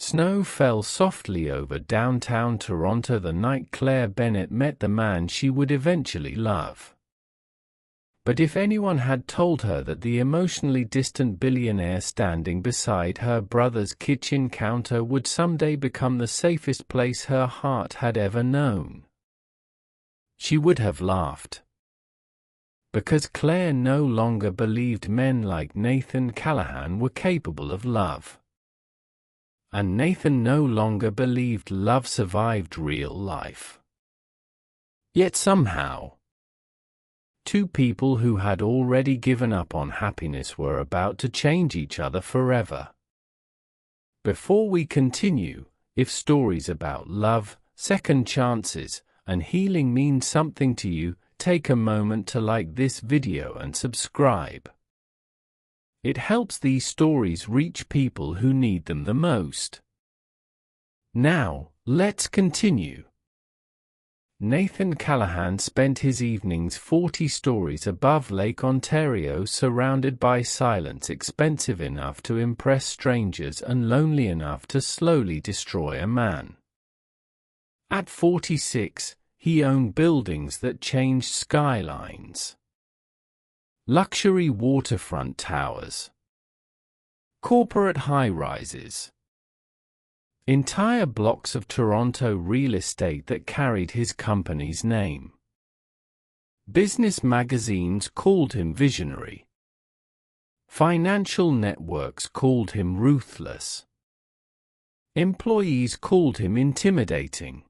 Snow fell softly over downtown Toronto the night Claire Bennett met the man she would eventually love. But if anyone had told her that the emotionally distant billionaire standing beside her brother's kitchen counter would someday become the safest place her heart had ever known, she would have laughed. Because Claire no longer believed men like Nathan Callahan were capable of love. And Nathan no longer believed love survived real life. Yet somehow, two people who had already given up on happiness were about to change each other forever. Before we continue, if stories about love, second chances, and healing mean something to you, take a moment to like this video and subscribe. It helps these stories reach people who need them the most. Now, let's continue. Nathan Callahan spent his evenings 40 stories above Lake Ontario, surrounded by silence expensive enough to impress strangers and lonely enough to slowly destroy a man. At 46, he owned buildings that changed skylines. Luxury waterfront towers. Corporate high-rises. Entire blocks of Toronto real estate that carried his company's name. Business magazines called him visionary. Financial networks called him ruthless. Employees called him intimidating.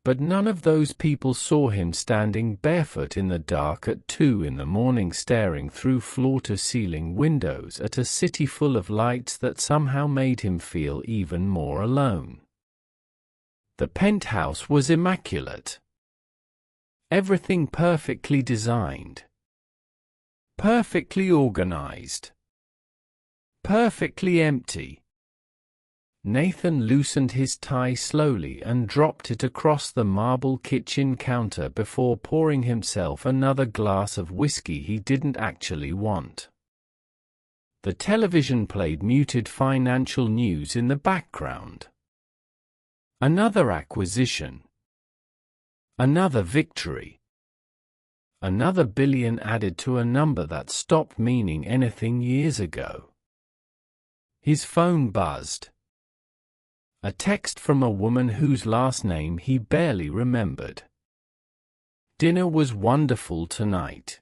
But none of those people saw him standing barefoot in the dark at 2 in the morning staring through floor-to-ceiling windows at a city full of lights that somehow made him feel even more alone. The penthouse was immaculate. Everything perfectly designed. Perfectly organized. Perfectly empty. Nathan loosened his tie slowly and dropped it across the marble kitchen counter before pouring himself another glass of whiskey he didn't actually want. The television played muted financial news in the background. Another acquisition. Another victory. Another billion added to a number that stopped meaning anything years ago. His phone buzzed. A text from a woman whose last name he barely remembered. Dinner was wonderful tonight.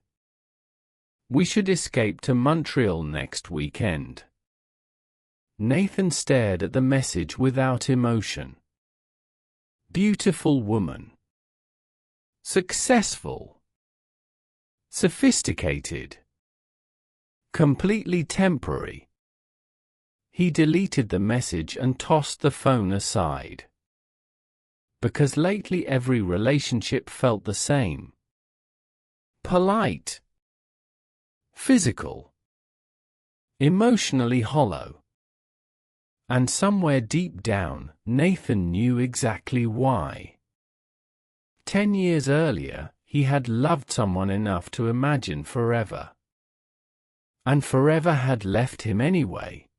We should escape to Montreal next weekend. Nathan stared at the message without emotion. Beautiful woman. Successful. Sophisticated. Completely temporary. He deleted the message and tossed the phone aside. Because lately every relationship felt the same. Polite. Physical. Emotionally hollow. And somewhere deep down, Nathan knew exactly why. 10 years earlier, he had loved someone enough to imagine forever. And forever had left him anyway.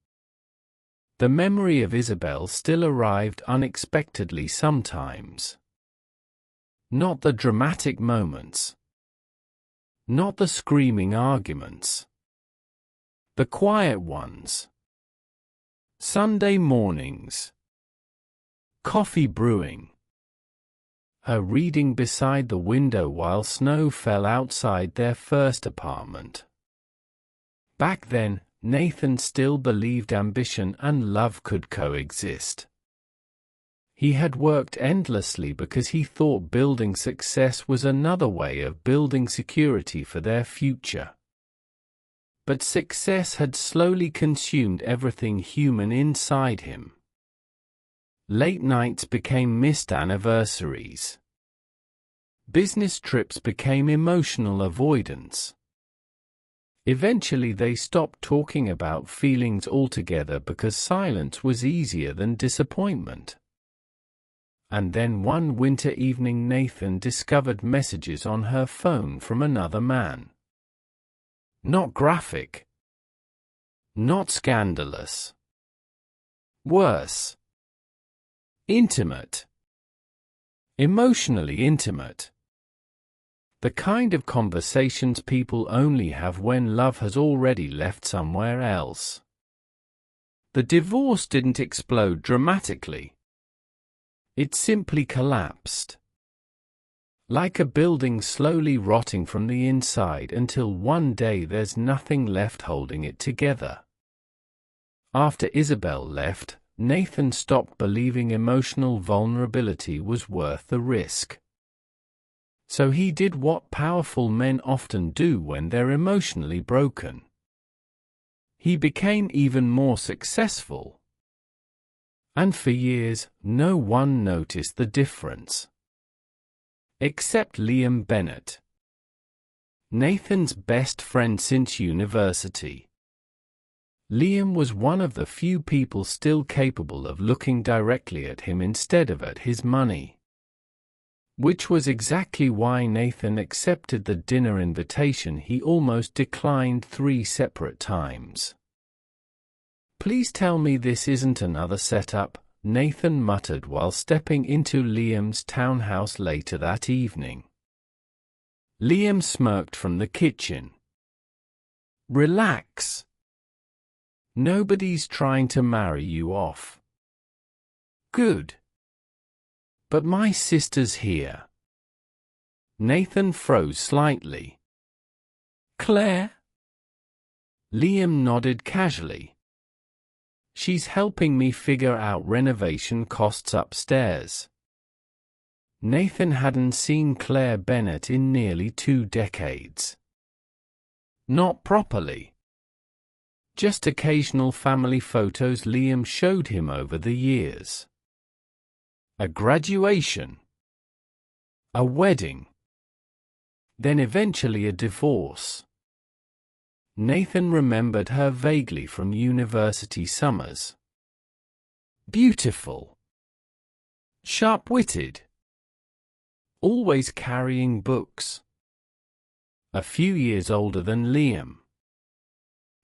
The memory of Isabel still arrived unexpectedly sometimes. Not the dramatic moments. Not the screaming arguments. The quiet ones. Sunday mornings. Coffee brewing. Her reading beside the window while snow fell outside their first apartment. Back then, Nathan still believed ambition and love could coexist. He had worked endlessly because he thought building success was another way of building security for their future. But success had slowly consumed everything human inside him. Late nights became missed anniversaries. Business trips became emotional avoidance. Eventually they stopped talking about feelings altogether because silence was easier than disappointment. And then one winter evening Nathan discovered messages on her phone from another man. Not graphic. Not scandalous. Worse. Intimate. Emotionally intimate. The kind of conversations people only have when love has already left somewhere else. The divorce didn't explode dramatically. It simply collapsed. Like a building slowly rotting from the inside until one day there's nothing left holding it together. After Isabel left, Nathan stopped believing emotional vulnerability was worth the risk. So he did what powerful men often do when they're emotionally broken. He became even more successful. And for years, no one noticed the difference. Except Liam Bennett, Nathan's best friend since university. Liam was one of the few people still capable of looking directly at him instead of at his money. Which was exactly why Nathan accepted the dinner invitation he almost declined 3 separate times. "Please tell me this isn't another setup," Nathan muttered while stepping into Liam's townhouse later that evening. Liam smirked from the kitchen. "Relax. Nobody's trying to marry you off." "Good. But my sister's here." Nathan froze slightly. "Claire?" Liam nodded casually. "She's helping me figure out renovation costs upstairs." Nathan hadn't seen Claire Bennett in nearly 2 decades. Not properly. Just occasional family photos Liam showed him over the years. A graduation. A wedding. Then eventually a divorce. Nathan remembered her vaguely from university summers. Beautiful. Sharp-witted. Always carrying books. A few years older than Liam.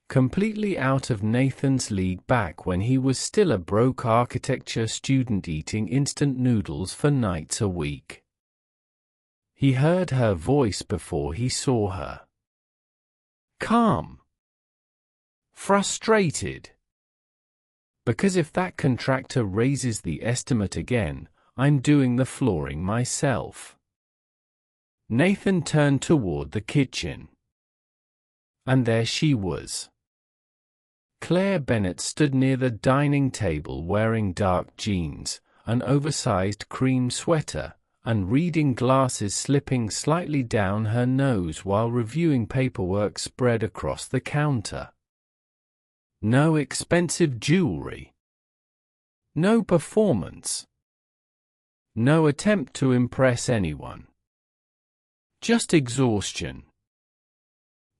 Completely out of Nathan's league back when he was still a broke architecture student eating instant noodles for nights a week. He heard her voice before he saw her. Calm. Frustrated. "Because if that contractor raises the estimate again, I'm doing the flooring myself." Nathan turned toward the kitchen. And there she was. Claire Bennett stood near the dining table wearing dark jeans, an oversized cream sweater, and reading glasses slipping slightly down her nose while reviewing paperwork spread across the counter. No expensive jewelry. No performance. No attempt to impress anyone. Just exhaustion.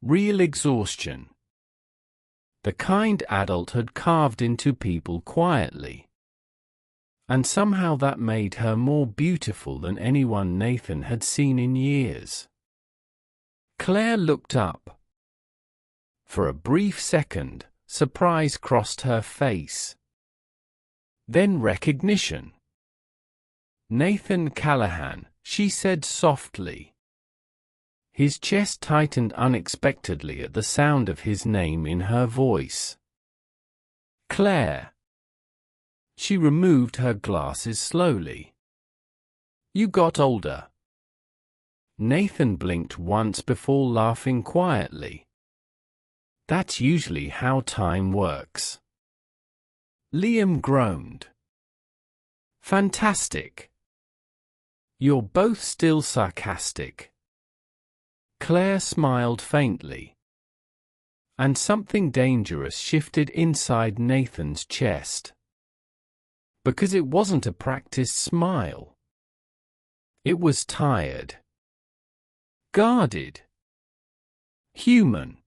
Real exhaustion. The kind adulthood carved into people quietly. And somehow that made her more beautiful than anyone Nathan had seen in years. Claire looked up. For a brief second, surprise crossed her face. Then recognition. "Nathan Callahan," she said softly. His chest tightened unexpectedly at the sound of his name in her voice. "Claire." She removed her glasses slowly. "You got older." Nathan blinked once before laughing quietly. "That's usually how time works." Liam groaned. "Fantastic. You're both still sarcastic." Claire smiled faintly. And something dangerous shifted inside Nathan's chest. Because it wasn't a practiced smile. It was tired. Guarded. Human.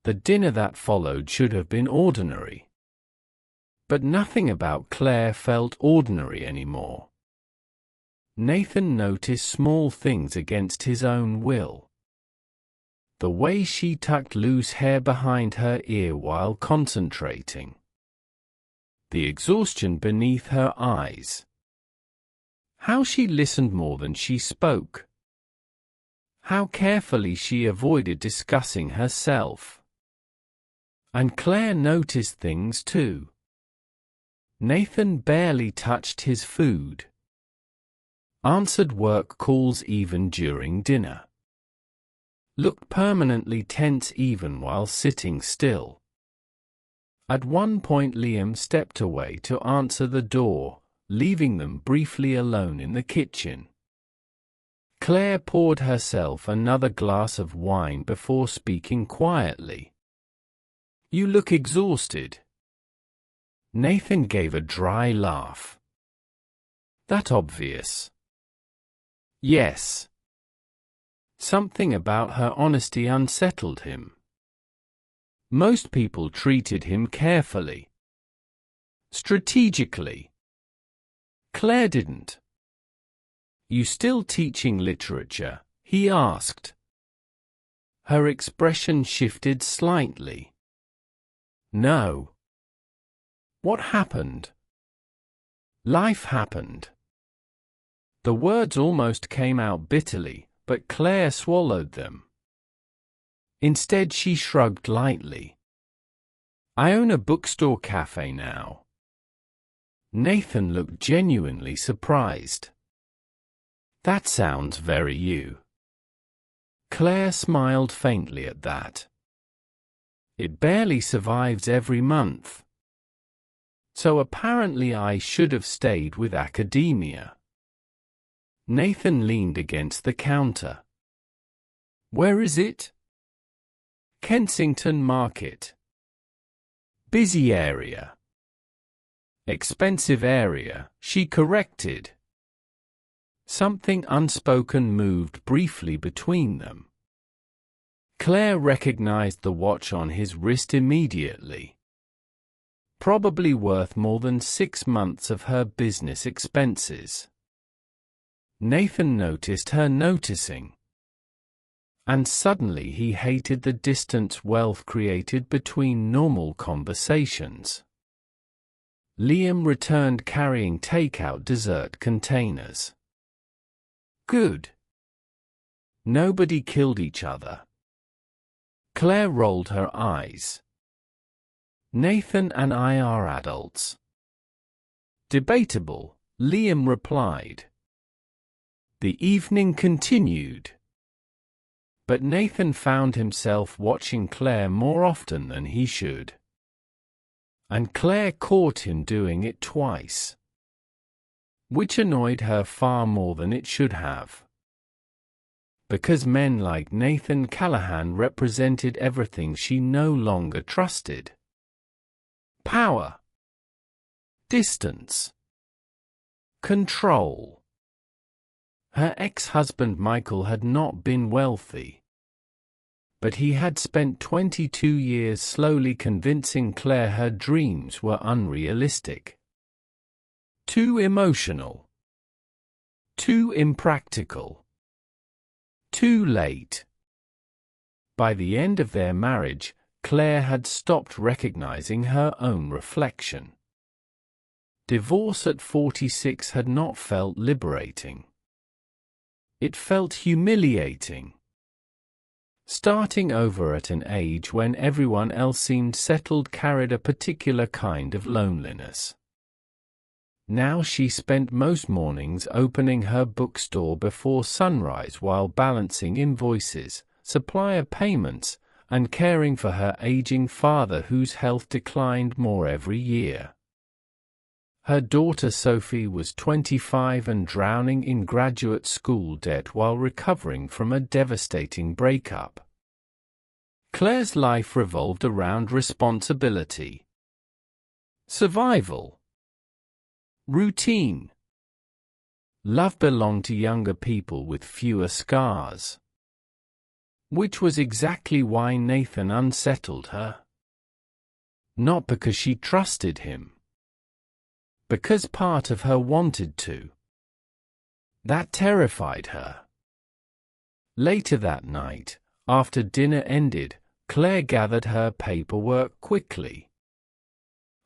The dinner that followed should have been ordinary. But nothing about Claire felt ordinary anymore. Nathan noticed small things against his own will. The way she tucked loose hair behind her ear while concentrating. the exhaustion beneath her eyes. How she listened more than she spoke. How carefully she avoided discussing herself. And Claire noticed things too. Nathan barely touched his food. Answered work calls even during dinner. Looked permanently tense even while sitting still. At one point Liam stepped away to answer the door, leaving them briefly alone in the kitchen. Claire poured herself another glass of wine before speaking quietly. "You look exhausted." Nathan gave a dry laugh. "That obvious?" "Yes." Something about her honesty unsettled him. Most people treated him carefully, strategically. Claire didn't. "You still teaching literature?" he asked. Her expression shifted slightly. "No." "What happened?" "Life happened." The words almost came out bitterly, but Claire swallowed them. Instead she shrugged lightly. "I own a bookstore café now." Nathan looked genuinely surprised. "That sounds very you." Claire smiled faintly at that. "It barely survives every month. So apparently I should have stayed with academia." Nathan leaned against the counter. "Where is it?" "Kensington Market." "Busy area." "Expensive area," she corrected. Something unspoken moved briefly between them. Claire recognized the watch on his wrist immediately. Probably worth more than 6 months of her business expenses. Nathan noticed her noticing. And suddenly he hated the distance wealth created between normal conversations. Liam returned carrying takeout dessert containers. "Good. Nobody killed each other." Claire rolled her eyes. "Nathan and I are adults." "Debatable," Liam replied. The evening continued. But Nathan found himself watching Claire more often than he should. And Claire caught him doing it twice. Which annoyed her far more than it should have. Because men like Nathan Callahan represented everything she no longer trusted. Power. Distance. Control. Her ex-husband Michael had not been wealthy. But he had spent 22 years slowly convincing Claire her dreams were unrealistic. Too emotional. Too impractical. Too late. By the end of their marriage, Claire had stopped recognizing her own reflection. Divorce at 46 had not felt liberating. It felt humiliating. Starting over at an age when everyone else seemed settled carried a particular kind of loneliness. Now she spent most mornings opening her bookstore before sunrise while balancing invoices, supplier payments, and caring for her aging father whose health declined more every year. Her daughter Sophie was 25 and drowning in graduate school debt while recovering from a devastating breakup. Claire's life revolved around responsibility, survival, routine. Love belonged to younger people with fewer scars. Which was exactly why Nathan unsettled her. Not because she trusted him. Because part of her wanted to. That terrified her. Later that night, after dinner ended, Claire gathered her paperwork quickly.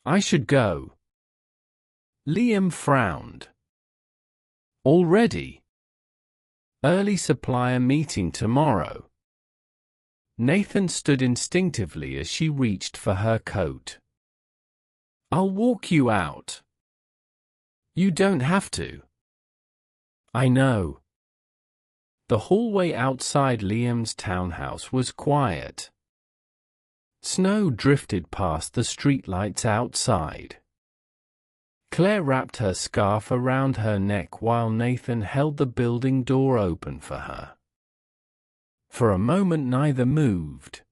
"I should go," Liam frowned. Already? Early supplier meeting tomorrow. Nathan stood instinctively as she reached for her coat. I'll walk you out. You don't have to. I know. The hallway outside Liam's townhouse was quiet. Snow drifted past the streetlights outside. Claire wrapped her scarf around her neck while Nathan held the building door open for her. For a moment neither moved.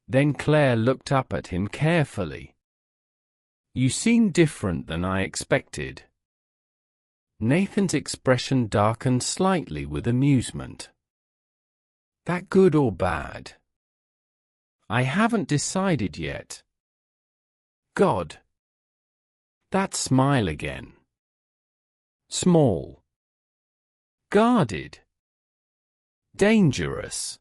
Then Claire looked up at him carefully. You seem different than I expected. Nathan's expression darkened slightly with amusement. That good or bad? I haven't decided yet. God. That smile again. Small. Guarded. Dangerous.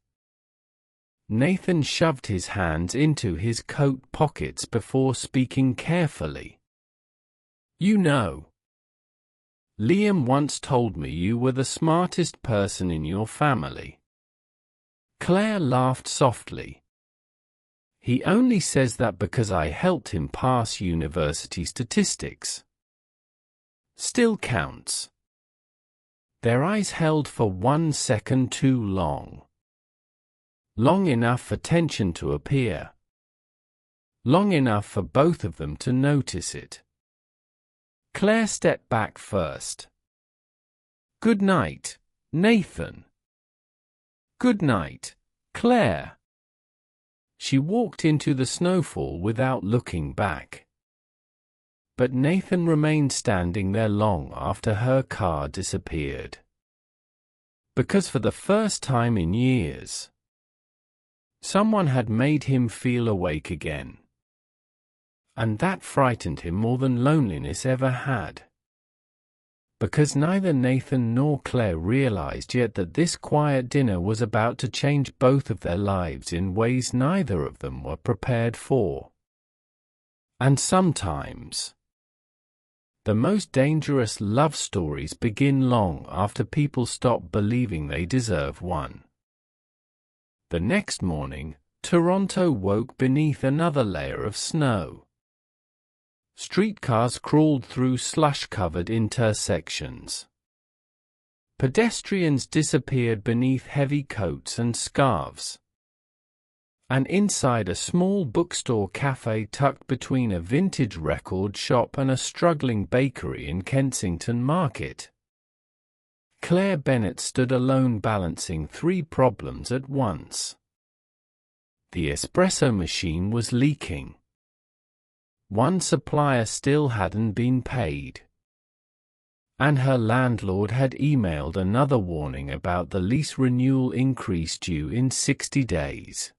Nathan shoved his hands into his coat pockets before speaking carefully. You know. Liam once told me you were the smartest person in your family. Claire laughed softly. He only says that because I helped him pass university statistics. Still counts. Their eyes held for 1 second too long. Long enough for tension to appear. Long enough for both of them to notice it. Claire stepped back first. Good night, Nathan. Good night, Claire. She walked into the snowfall without looking back. But Nathan remained standing there long after her car disappeared. Because for the first time in years, someone had made him feel awake again. And that frightened him more than loneliness ever had. Because neither Nathan nor Claire realized yet that this quiet dinner was about to change both of their lives in ways neither of them were prepared for. And sometimes, the most dangerous love stories begin long after people stop believing they deserve one. The next morning, Toronto woke beneath another layer of snow. Streetcars crawled through slush-covered intersections. Pedestrians disappeared beneath heavy coats and scarves. And inside a small bookstore café tucked between a vintage record shop and a struggling bakery in Kensington Market, Claire Bennett stood alone balancing 3 problems at once. The espresso machine was leaking. One supplier still hadn't been paid. And her landlord had emailed another warning about the lease renewal increase due in 60 days.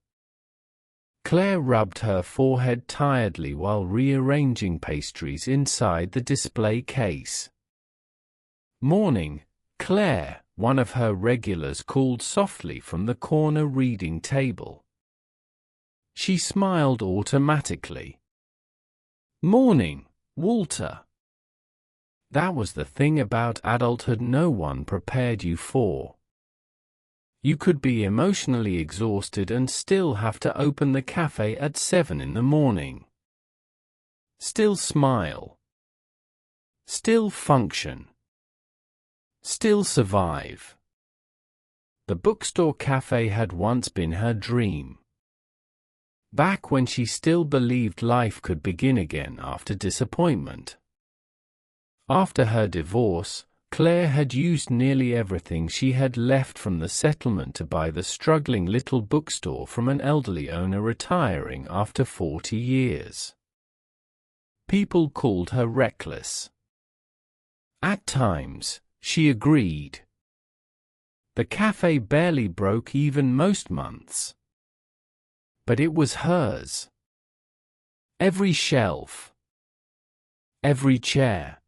Claire rubbed her forehead tiredly while rearranging pastries inside the display case. Morning, Claire, one of her regulars called softly from the corner reading table. She smiled automatically. Morning, Walter. That was the thing about adulthood no one prepared you for. You could be emotionally exhausted and still have to open the cafe at 7 in the morning. Still smile. Still function. Still survive. The bookstore cafe had once been her dream. Back when she still believed life could begin again after disappointment. After her divorce, Claire had used nearly everything she had left from the settlement to buy the struggling little bookstore from an elderly owner retiring after 40 years. People called her reckless. At times, she agreed. The cafe barely broke even most months. But it was hers. Every shelf. Every chair.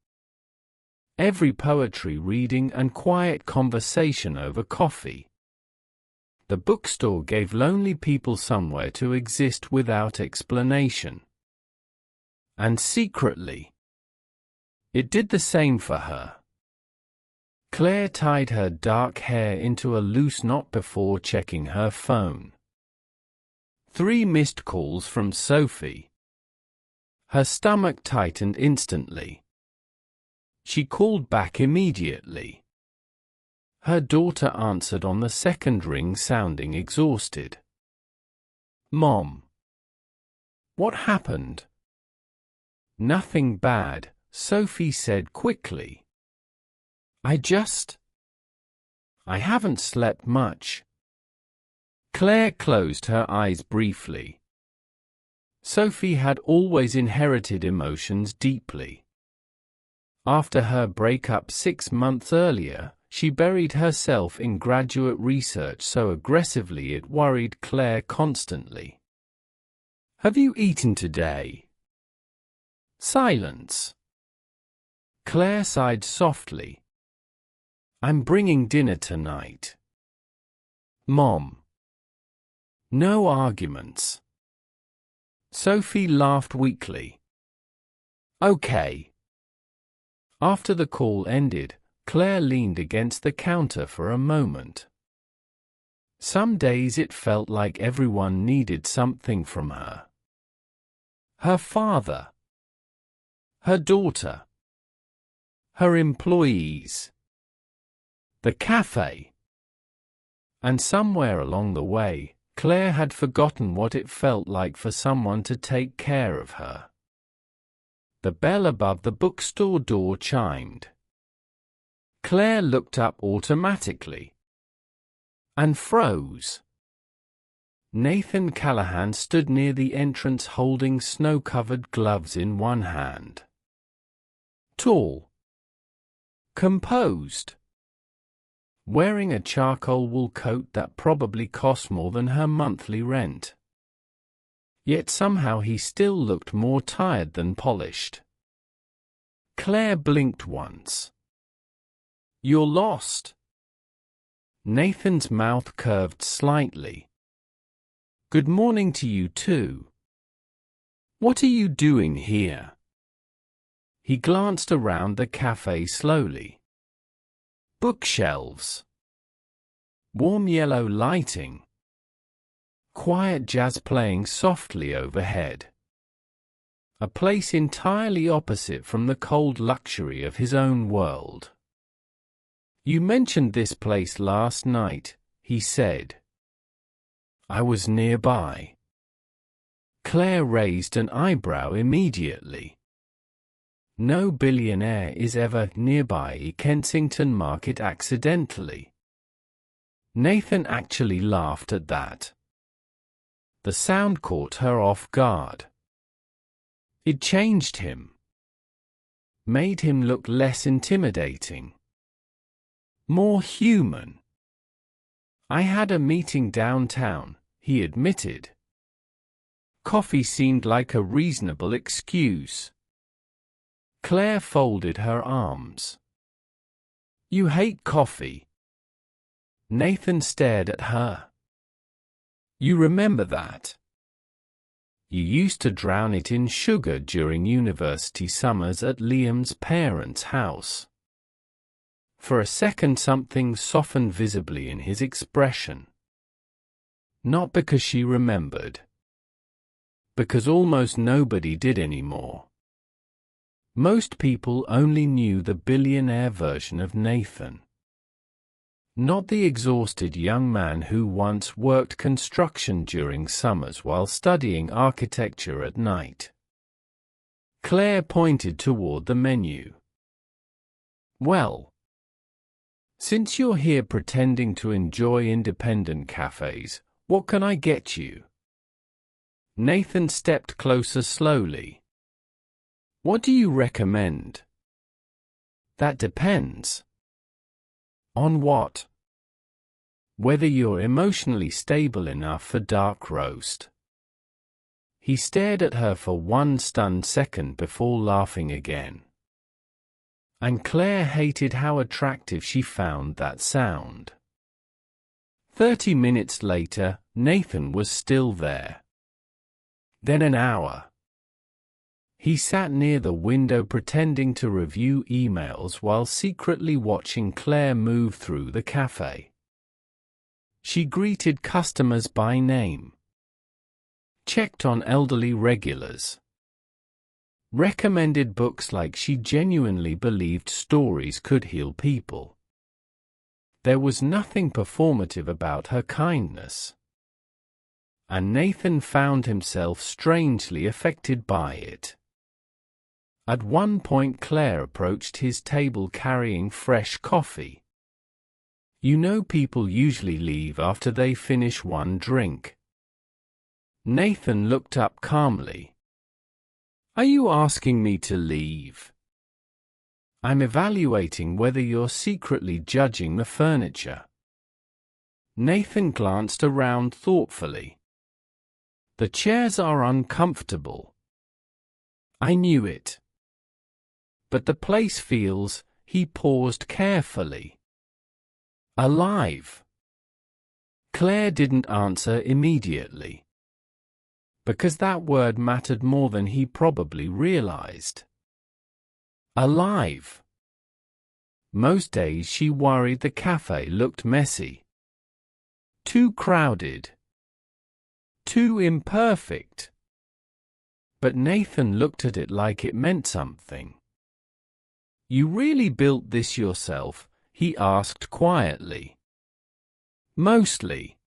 Every poetry reading and quiet conversation over coffee. The bookstore gave lonely people somewhere to exist without explanation. And secretly, It did the same for her. Claire tied her dark hair into a loose knot before checking her phone. 3 missed calls from Sophie. Her stomach tightened instantly. She called back immediately. Her daughter answered on the second ring, sounding exhausted. "Mom." "What happened?" "Nothing bad," Sophie said quickly. I haven't slept much." Claire closed her eyes briefly. Sophie had always inherited emotions deeply. After her breakup 6 months earlier, she buried herself in graduate research so aggressively it worried Claire constantly. "Have you eaten today?" Silence. Claire sighed softly. "I'm bringing dinner tonight." "Mom." No arguments. Sophie laughed weakly. "Okay." After the call ended, Claire leaned against the counter for a moment. Some days it felt like everyone needed something from her. Her father. Her daughter. Her employees. The café. And somewhere along the way, Claire had forgotten what it felt like for someone to take care of her. The bell above the bookstore door chimed. Claire looked up automatically. And froze. Nathan Callahan stood near the entrance holding snow-covered gloves in one hand. Tall. Composed. Wearing a charcoal wool coat that probably cost more than her monthly rent. Yet somehow he still looked more tired than polished. Claire blinked once. "You're lost." Nathan's mouth curved slightly. "Good morning to you too. What are you doing here?" He glanced around the cafe slowly. Bookshelves. Warm yellow lighting. Quiet jazz playing softly overhead. A place entirely opposite from the cold luxury of his own world. "You mentioned this place last night," he said. "I was nearby." Claire raised an eyebrow immediately. No billionaire is ever nearby Kensington Market accidentally. Nathan actually laughed at that. The sound caught her off guard. It changed him. Made him look less intimidating. More human. "I had a meeting downtown," he admitted. Coffee seemed like a reasonable excuse. Claire folded her arms. "You hate coffee." Nathan stared at her. "You remember that? You used to drown it in sugar during university summers at Liam's parents' house." For a second something softened visibly in his expression. Not because she remembered. Because almost nobody did anymore. Most people only knew the billionaire version of Nathan. Not the exhausted young man who once worked construction during summers while studying architecture at night. Claire pointed toward the menu. "Well, since you're here pretending to enjoy independent cafes, what can I get you?" Nathan stepped closer slowly. "What do you recommend?" "That depends." "On what?" "Whether you're emotionally stable enough for dark roast." He stared at her for one stunned second before laughing again. And Claire hated how attractive she found that sound. 30 minutes later, Nathan was still there. Then an hour. He sat near the window pretending to review emails while secretly watching Claire move through the café. She greeted customers by name, checked on elderly regulars, recommended books like she genuinely believed stories could heal people. There was nothing performative about her kindness, and Nathan found himself strangely affected by it. At one point Claire approached his table carrying fresh coffee. You know, people usually leave after they finish one drink. Nathan looked up calmly. Are you asking me to leave? I'm evaluating whether you're secretly judging the furniture. Nathan glanced around thoughtfully. The chairs are uncomfortable. I knew it. But the place feels, he paused carefully, alive. Claire didn't answer immediately, because that word mattered more than he probably realized. Alive. Most days she worried the cafe looked messy, too crowded, too imperfect. But Nathan looked at it like it meant something. You really built this yourself? He asked quietly. Mostly.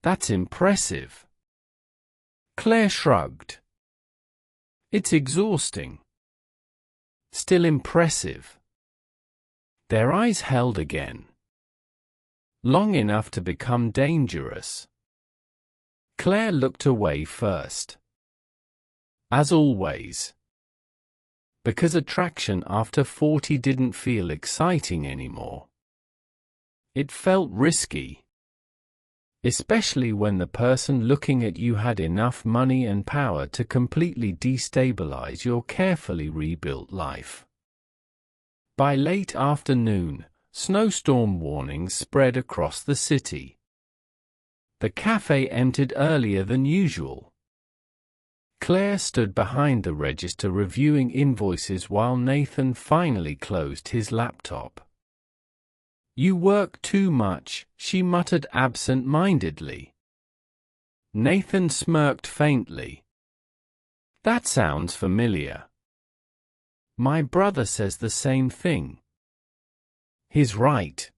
That's impressive. Claire shrugged. It's exhausting. Still impressive. Their eyes held again. Long enough to become dangerous. Claire looked away first. As always. Because attraction after 40 didn't feel exciting anymore. It felt risky. Especially when the person looking at you had enough money and power to completely destabilize your carefully rebuilt life. By late afternoon, snowstorm warnings spread across the city. The cafe emptied earlier than usual. Claire stood behind the register reviewing invoices while Nathan finally closed his laptop. You work too much, she muttered absent-mindedly. Nathan smirked faintly. That sounds familiar. My brother says the same thing. He's right.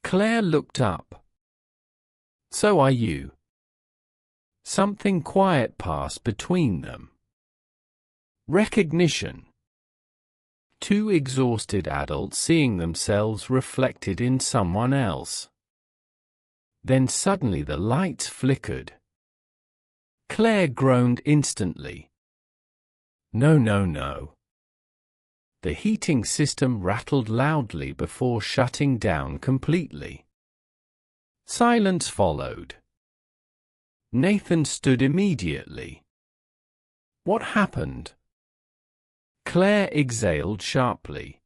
Claire looked up. So are you. Something quiet passed between them. Recognition. Two exhausted adults seeing themselves reflected in someone else. Then suddenly the lights flickered. Claire groaned instantly. No, no, no. The heating system rattled loudly before shutting down completely. Silence followed. Nathan stood immediately. What happened? Claire exhaled sharply.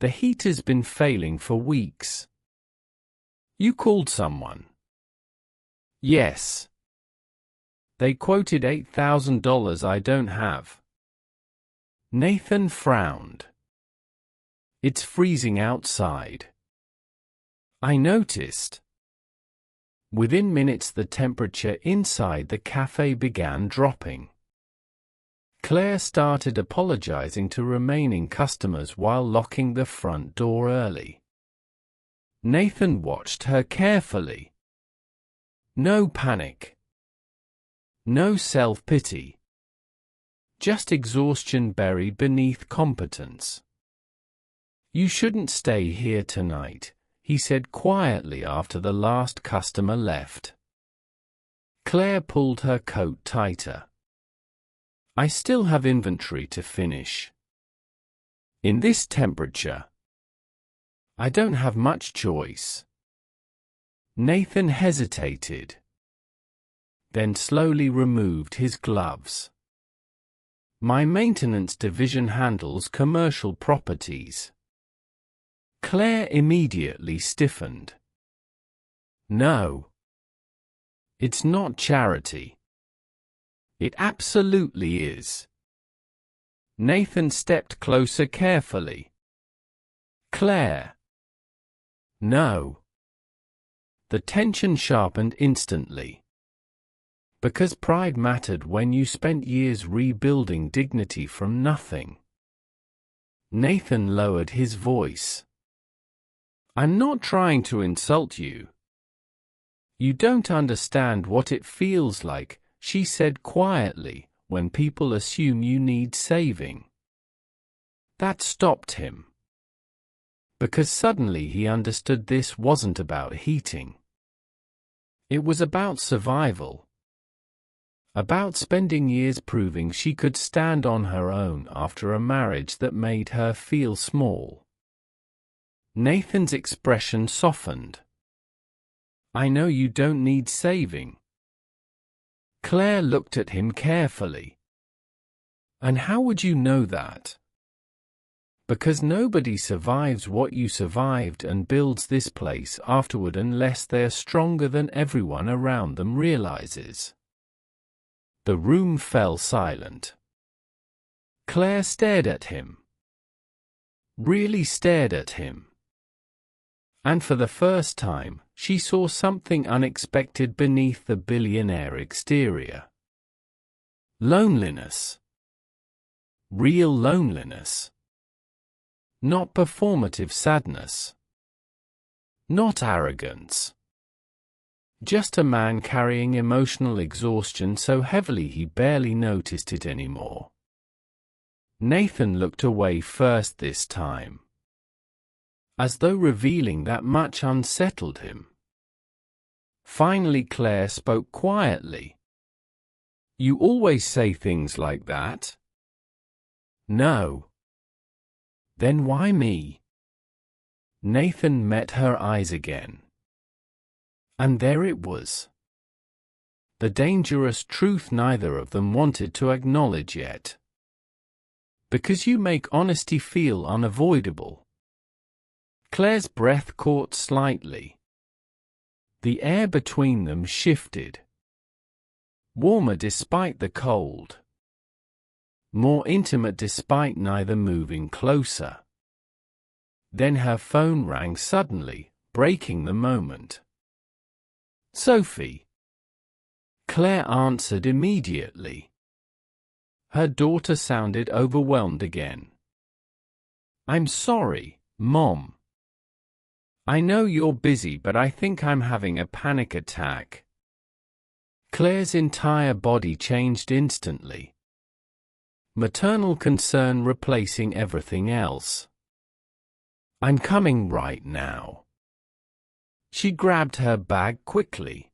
The heater's been failing for weeks. You called someone? Yes. They quoted $8,000 I don't have. Nathan frowned. It's freezing outside. I noticed. Within minutes the temperature inside the cafe began dropping. Claire started apologizing to remaining customers while locking the front door early. Nathan watched her carefully. No panic. No self-pity. Just exhaustion buried beneath competence. You shouldn't stay here tonight, he said quietly after the last customer left. Claire pulled her coat tighter. I still have inventory to finish. In this temperature, I don't have much choice. Nathan hesitated, then slowly removed his gloves. My maintenance division handles commercial properties. Claire immediately stiffened. No. It's not charity. It absolutely is. Nathan stepped closer carefully. Claire. No. The tension sharpened instantly. Because pride mattered when you spent years rebuilding dignity from nothing. Nathan lowered his voice. I'm not trying to insult you. You don't understand what it feels like, she said quietly, when people assume you need saving. That stopped him. Because suddenly he understood this wasn't about heating. It was about survival. About spending years proving she could stand on her own after a marriage that made her feel small. Nathan's expression softened. I know you don't need saving. Claire looked at him carefully. And how would you know that? Because nobody survives what you survived and builds this place afterward unless they're stronger than everyone around them realizes. The room fell silent. Claire stared at him. Really stared at him. And for the first time, she saw something unexpected beneath the billionaire exterior. Loneliness. Real loneliness. Not performative sadness. Not arrogance. Just a man carrying emotional exhaustion so heavily he barely noticed it anymore. Nathan looked away first this time. As though revealing that much unsettled him. Finally Claire spoke quietly. You always say things like that? No. Then why me? Nathan met her eyes again. And there it was. The dangerous truth neither of them wanted to acknowledge yet. Because you make honesty feel unavoidable. Claire's breath caught slightly. The air between them shifted. Warmer despite the cold. More intimate despite neither moving closer. Then her phone rang suddenly, breaking the moment. Sophie. Claire answered immediately. Her daughter sounded overwhelmed again. I'm sorry, Mom. I know you're busy, but I think I'm having a panic attack. Claire's entire body changed instantly. Maternal concern replacing everything else. I'm coming right now. She grabbed her bag quickly.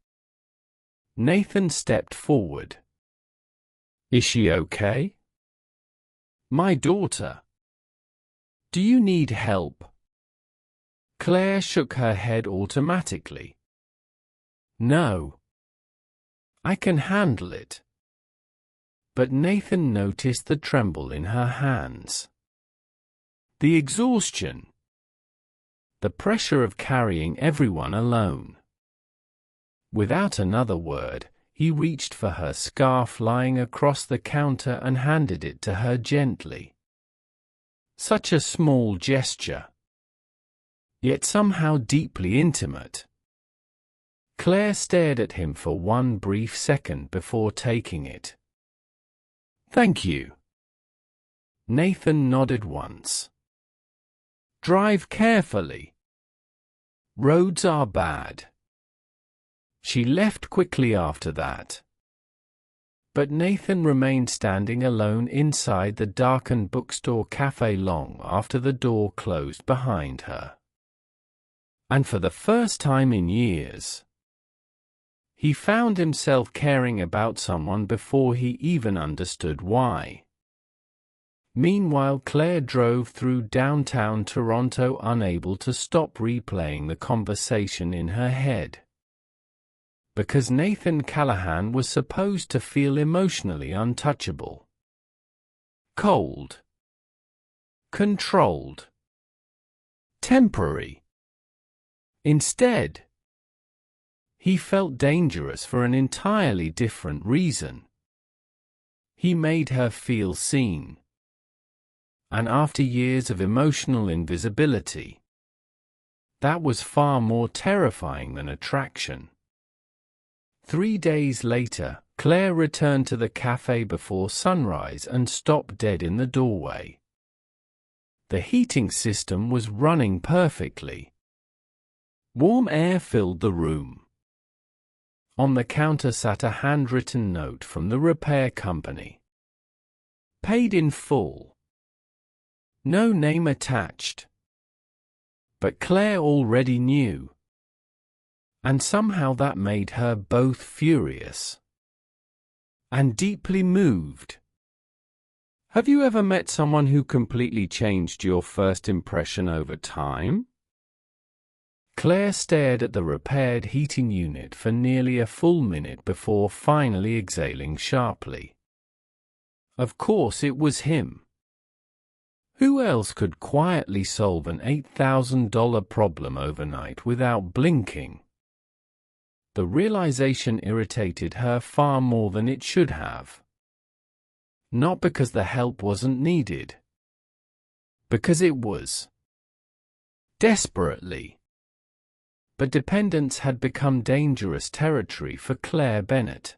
Nathan stepped forward. Is she okay? My daughter. Do you need help? Claire shook her head automatically. No. I can handle it. But Nathan noticed the tremble in her hands. The exhaustion. The pressure of carrying everyone alone. Without another word, he reached for her scarf lying across the counter and handed it to her gently. Such a small gesture. Yet somehow deeply intimate. Claire stared at him for one brief second before taking it. Thank you. Nathan nodded once. Drive carefully. Roads are bad. She left quickly after that. But Nathan remained standing alone inside the darkened bookstore café long after the door closed behind her. And for the first time in years, he found himself caring about someone before he even understood why. Meanwhile, Claire drove through downtown Toronto, unable to stop replaying the conversation in her head. Because Nathan Callahan was supposed to feel emotionally untouchable. Cold. Controlled. Temporary. Instead, he felt dangerous for an entirely different reason. He made her feel seen. And after years of emotional invisibility, that was far more terrifying than attraction. 3 days later, Claire returned to the café before sunrise and stopped dead in the doorway. The heating system was running perfectly. Warm air filled the room. On the counter sat a handwritten note from the repair company. Paid in full. No name attached. But Claire already knew. And somehow that made her both furious and deeply moved. Have you ever met someone who completely changed your first impression over time? Claire stared at the repaired heating unit for nearly a full minute before finally exhaling sharply. Of course it was him. Who else could quietly solve an $8,000 problem overnight without blinking? The realization irritated her far more than it should have. Not because the help wasn't needed. Because it was. Desperately. But dependence had become dangerous territory for Claire Bennett.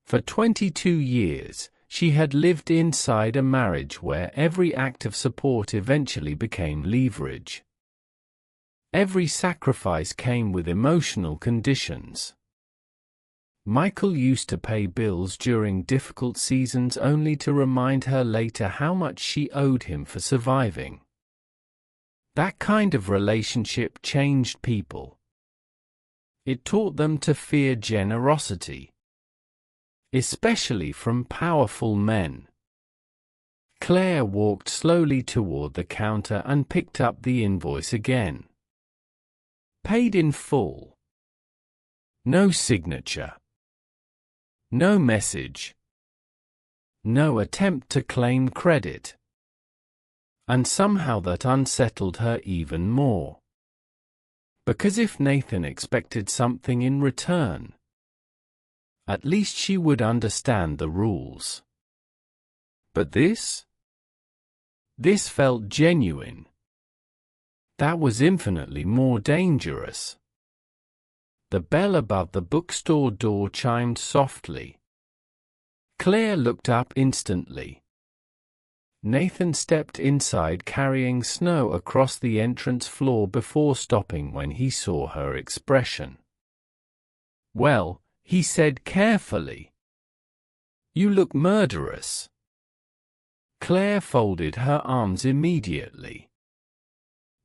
For 22 years, she had lived inside a marriage where every act of support eventually became leverage. Every sacrifice came with emotional conditions. Michael used to pay bills during difficult seasons only to remind her later how much she owed him for surviving. That kind of relationship changed people. It taught them to fear generosity, especially from powerful men. Claire walked slowly toward the counter and picked up the invoice again. Paid in full. No signature. No message. No attempt to claim credit. And somehow that unsettled her even more. Because if Nathan expected something in return, at least she would understand the rules. But this felt genuine. That was infinitely more dangerous. The bell above the bookstore door chimed softly. Claire looked up instantly. Nathan stepped inside carrying snow across the entrance floor before stopping when he saw her expression. "Well," he said carefully, "you look murderous." Claire folded her arms immediately.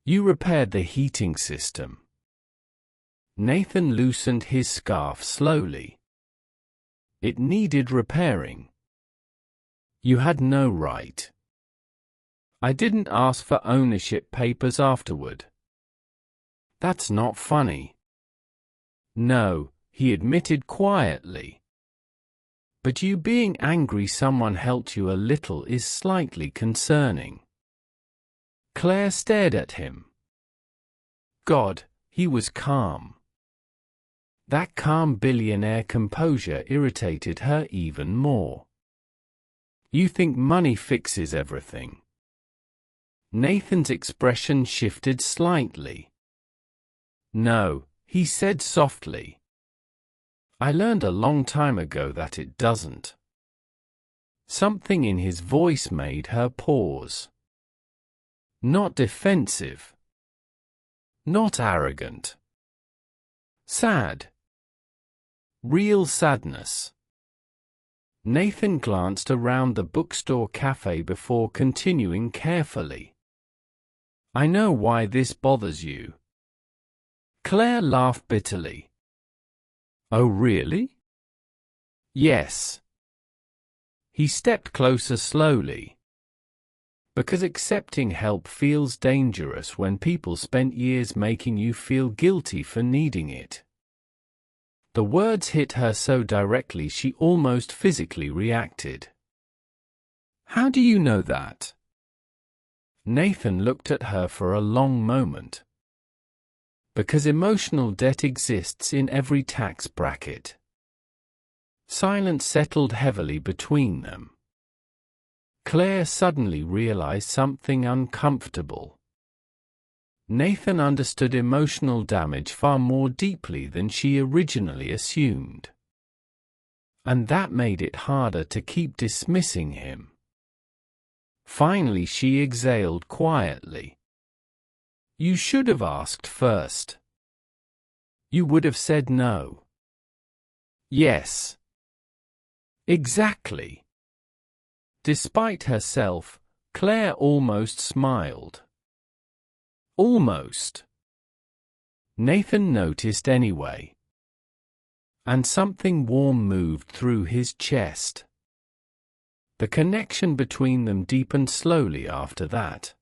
"You repaired the heating system." Nathan loosened his scarf slowly. "It needed repairing. You had no right. I didn't ask for ownership papers afterward." "That's not funny." "No," he admitted quietly. "But you being angry someone helped you a little is slightly concerning." Claire stared at him. God, he was calm. That calm billionaire composure irritated her even more. "You think money fixes everything?" Nathan's expression shifted slightly. "No," he said softly. "I learned a long time ago that it doesn't." Something in his voice made her pause. Not defensive. Not arrogant. Sad. Real sadness. Nathan glanced around the bookstore cafe before continuing carefully. "I know why this bothers you." Claire laughed bitterly. "Oh, really?" "Yes." He stepped closer slowly. "Because accepting help feels dangerous when people spent years making you feel guilty for needing it." The words hit her so directly she almost physically reacted. "How do you know that?" Nathan looked at her for a long moment. "Because emotional debt exists in every tax bracket. Silence settled heavily between them. Claire suddenly realized something uncomfortable. Nathan understood emotional damage far more deeply than she originally assumed. And that made it harder to keep dismissing him. Finally she exhaled quietly. "You should have asked first. You would have said no." "Yes. Exactly." Despite herself, Claire almost smiled. Almost. Nathan noticed anyway. And something warm moved through his chest. The connection between them deepened slowly after that.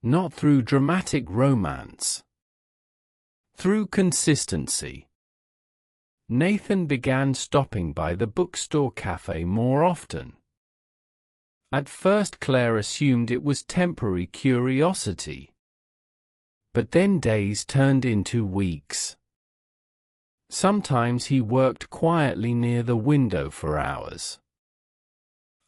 Not through dramatic romance. Through consistency. Nathan began stopping by the bookstore café more often. At first Claire assumed it was temporary curiosity. But then days turned into weeks. Sometimes he worked quietly near the window for hours.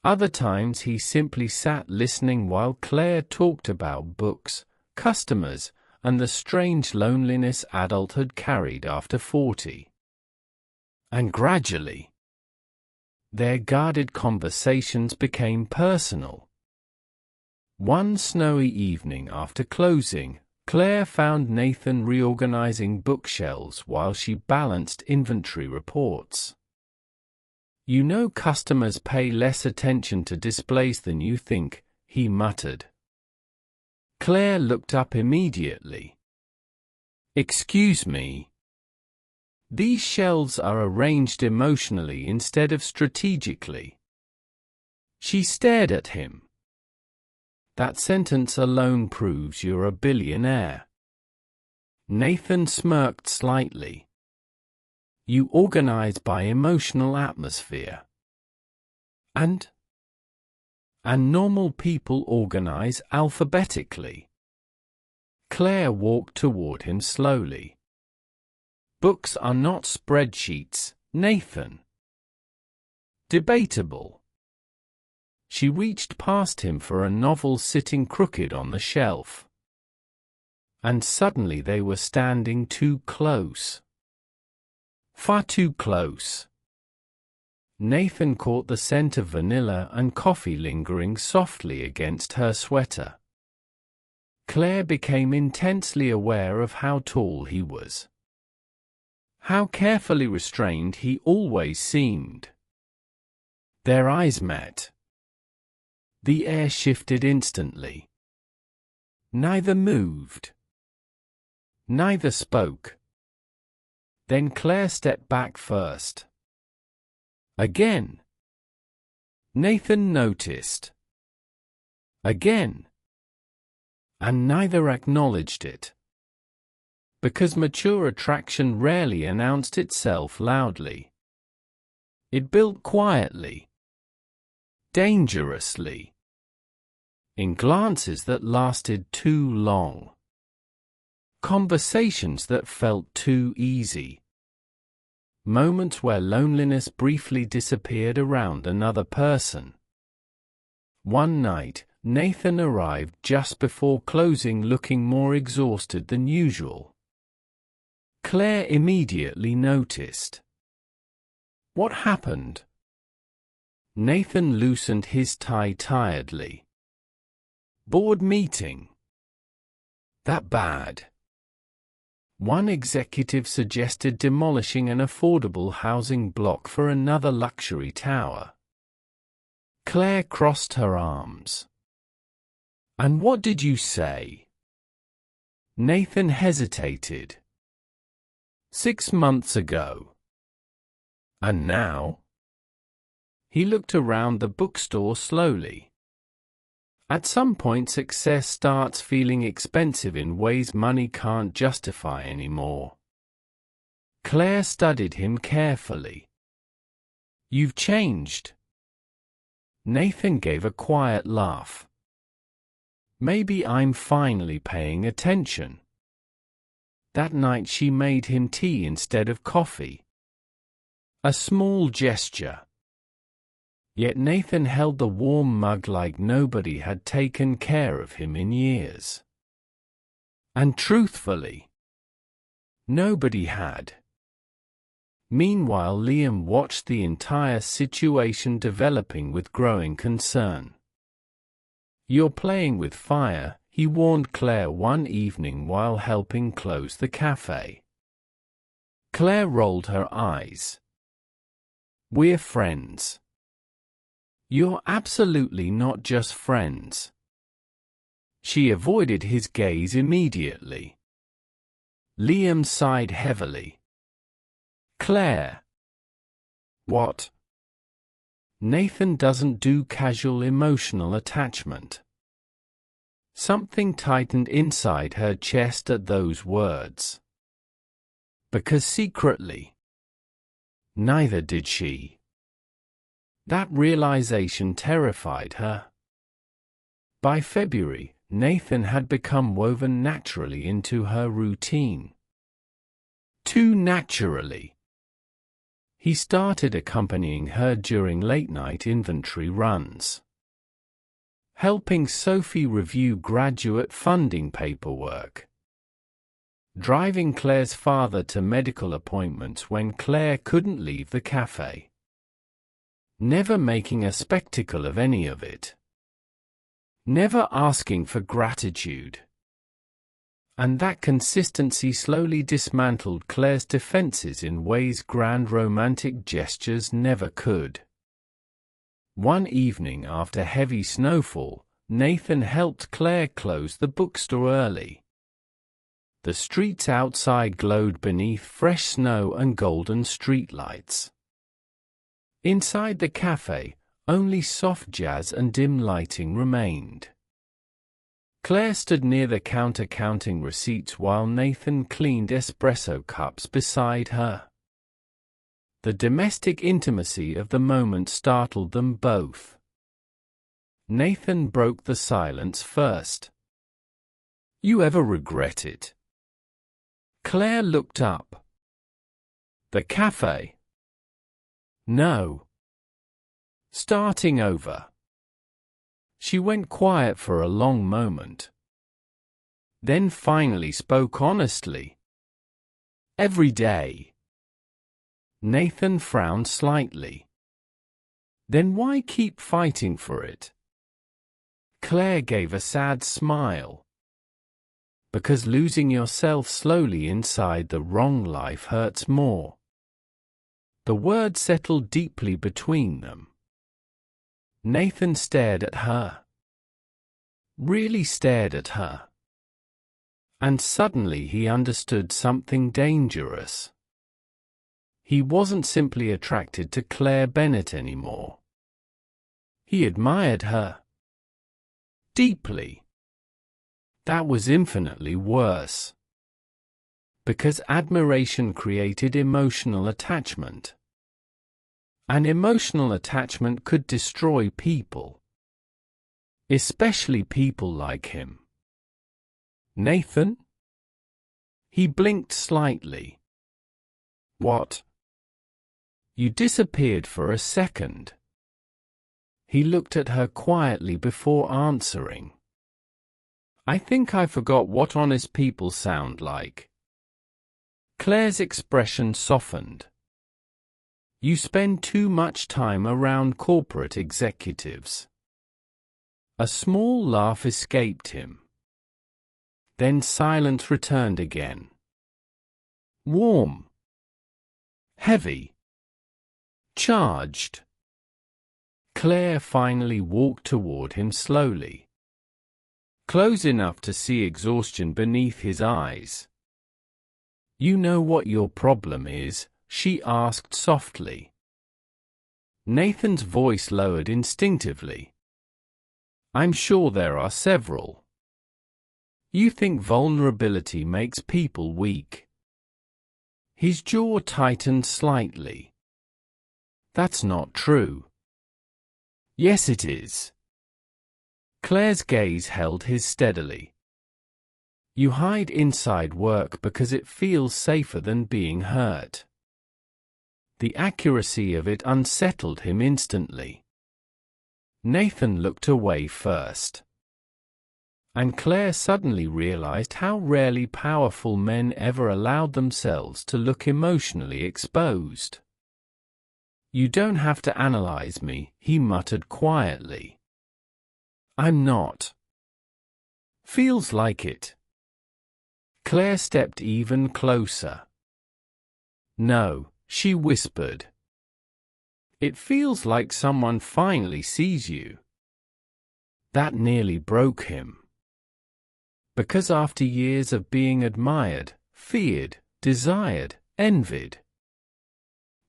Other times he simply sat listening while Claire talked about books, customers, and the strange loneliness adulthood carried after 40. And gradually, their guarded conversations became personal. One snowy evening after closing, Claire found Nathan reorganizing bookshelves while she balanced inventory reports. "You know, customers pay less attention to displays than you think," he muttered. Claire looked up immediately. "Excuse me. These shelves are arranged emotionally instead of strategically." She stared at him. "That sentence alone proves you're a billionaire." Nathan smirked slightly. "You organize by emotional atmosphere. And normal people organize alphabetically." Claire walked toward him slowly. "Books are not spreadsheets, Nathan." "Debatable." She reached past him for a novel sitting crooked on the shelf. And suddenly they were standing too close. Far too close. Nathan caught the scent of vanilla and coffee lingering softly against her sweater. Claire became intensely aware of how tall he was. How carefully restrained he always seemed. Their eyes met. The air shifted instantly. Neither moved. Neither spoke. Then Claire stepped back first. Again. Nathan noticed. Again. And neither acknowledged it. Because mature attraction rarely announced itself loudly. It built quietly. Dangerously. In glances that lasted too long. Conversations that felt too easy. Moments where loneliness briefly disappeared around another person. One night, Nathan arrived just before closing looking more exhausted than usual. Claire immediately noticed. "What happened?" Nathan loosened his tie tiredly. "Board meeting." "That bad?" One executive suggested demolishing an affordable housing block for another luxury tower. Claire crossed her arms. "And what did you say?" Nathan hesitated. 6 months ago. "And now?" He looked around the bookstore slowly. At some point success starts feeling expensive in ways money can't justify anymore. Claire studied him carefully. "You've changed." Nathan gave a quiet laugh. "Maybe I'm finally paying attention." That night she made him tea instead of coffee. A small gesture. Yet Nathan held the warm mug like nobody had taken care of him in years. And truthfully, nobody had. Meanwhile, Liam watched the entire situation developing with growing concern. "You're playing with fire," he warned Claire one evening while helping close the cafe. Claire rolled her eyes. "We're friends." "You're absolutely not just friends." She avoided his gaze immediately. Liam sighed heavily. "Claire." "What?" "Nathan doesn't do casual emotional attachment." Something tightened inside her chest at those words. Because secretly, neither did she. That realization terrified her. By February, Nathan had become woven naturally into her routine. Too naturally. He started accompanying her during late-night inventory runs, helping Sophie review graduate funding paperwork, driving Claire's father to medical appointments when Claire couldn't leave the cafe, never making a spectacle of any of it, never asking for gratitude. And that consistency slowly dismantled Claire's defenses in ways grand romantic gestures never could. One evening after heavy snowfall, Nathan helped Claire close the bookstore early. The streets outside glowed beneath fresh snow and golden streetlights. Inside the cafe, only soft jazz and dim lighting remained. Claire stood near the counter counting receipts while Nathan cleaned espresso cups beside her. The domestic intimacy of the moment startled them both. Nathan broke the silence first. "You ever regret it?" Claire looked up. "The cafe?" "No. Starting over." She went quiet for a long moment, then finally spoke honestly. "Every day." Nathan frowned slightly. "Then why keep fighting for it?" Claire gave a sad smile. "Because losing yourself slowly inside the wrong life hurts more." The word settled deeply between them. Nathan stared at her. Really stared at her. And suddenly he understood something dangerous. He wasn't simply attracted to Claire Bennett anymore. He admired her. Deeply. That was infinitely worse. Because admiration created emotional attachment. And emotional attachment could destroy people. Especially people like him. "Nathan?" He blinked slightly. "What?" "You disappeared for a second." He looked at her quietly before answering. "I think I forgot what honest people sound like." Claire's expression softened. "You spend too much time around corporate executives." A small laugh escaped him. Then silence returned again. Warm. Heavy. Charged. Claire finally walked toward him slowly. Close enough to see exhaustion beneath his eyes. "You know what your problem is?" she asked softly. Nathan's voice lowered instinctively. "I'm sure there are several. You think vulnerability makes people weak." His jaw tightened slightly. "That's not true." "Yes, it is." Claire's gaze held his steadily. "You hide inside work because it feels safer than being hurt. The accuracy of it unsettled him instantly. Nathan looked away first. And Claire suddenly realized how rarely powerful men ever allowed themselves to look emotionally exposed. "You don't have to analyze me," he muttered quietly. "I'm not." "Feels like it." Claire stepped even closer. "No," she whispered. "It feels like someone finally sees you." That nearly broke him. Because after years of being admired, feared, desired, envied,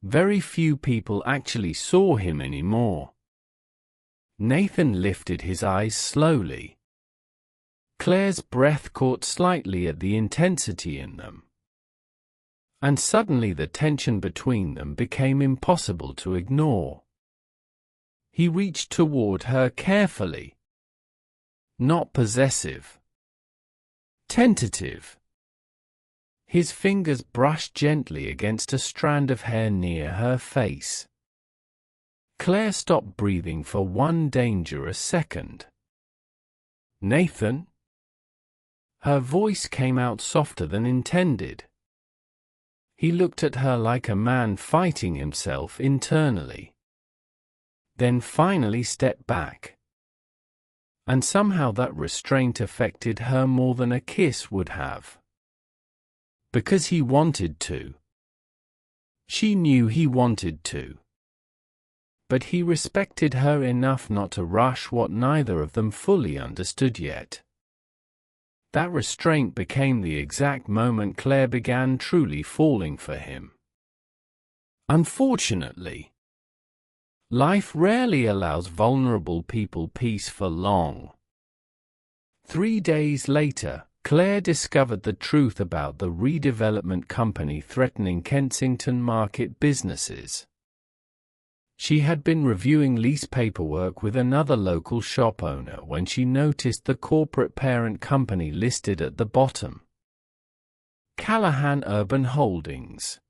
very few people actually saw him anymore. Nathan lifted his eyes slowly. Claire's breath caught slightly at the intensity in them. And suddenly the tension between them became impossible to ignore. He reached toward her carefully. Not possessive. Tentative. His fingers brushed gently against a strand of hair near her face. Claire stopped breathing for one dangerous second. "Nathan?" Her voice came out softer than intended. He looked at her like a man fighting himself internally. Then finally stepped back. And somehow that restraint affected her more than a kiss would have. Because he wanted to. She knew he wanted to. But he respected her enough not to rush what neither of them fully understood yet. That restraint became the exact moment Claire began truly falling for him. Unfortunately, life rarely allows vulnerable people peace for long. 3 days later, Claire discovered the truth about the redevelopment company threatening Kensington Market businesses. She had been reviewing lease paperwork with another local shop owner when she noticed the corporate parent company listed at the bottom. Callahan Urban Holdings.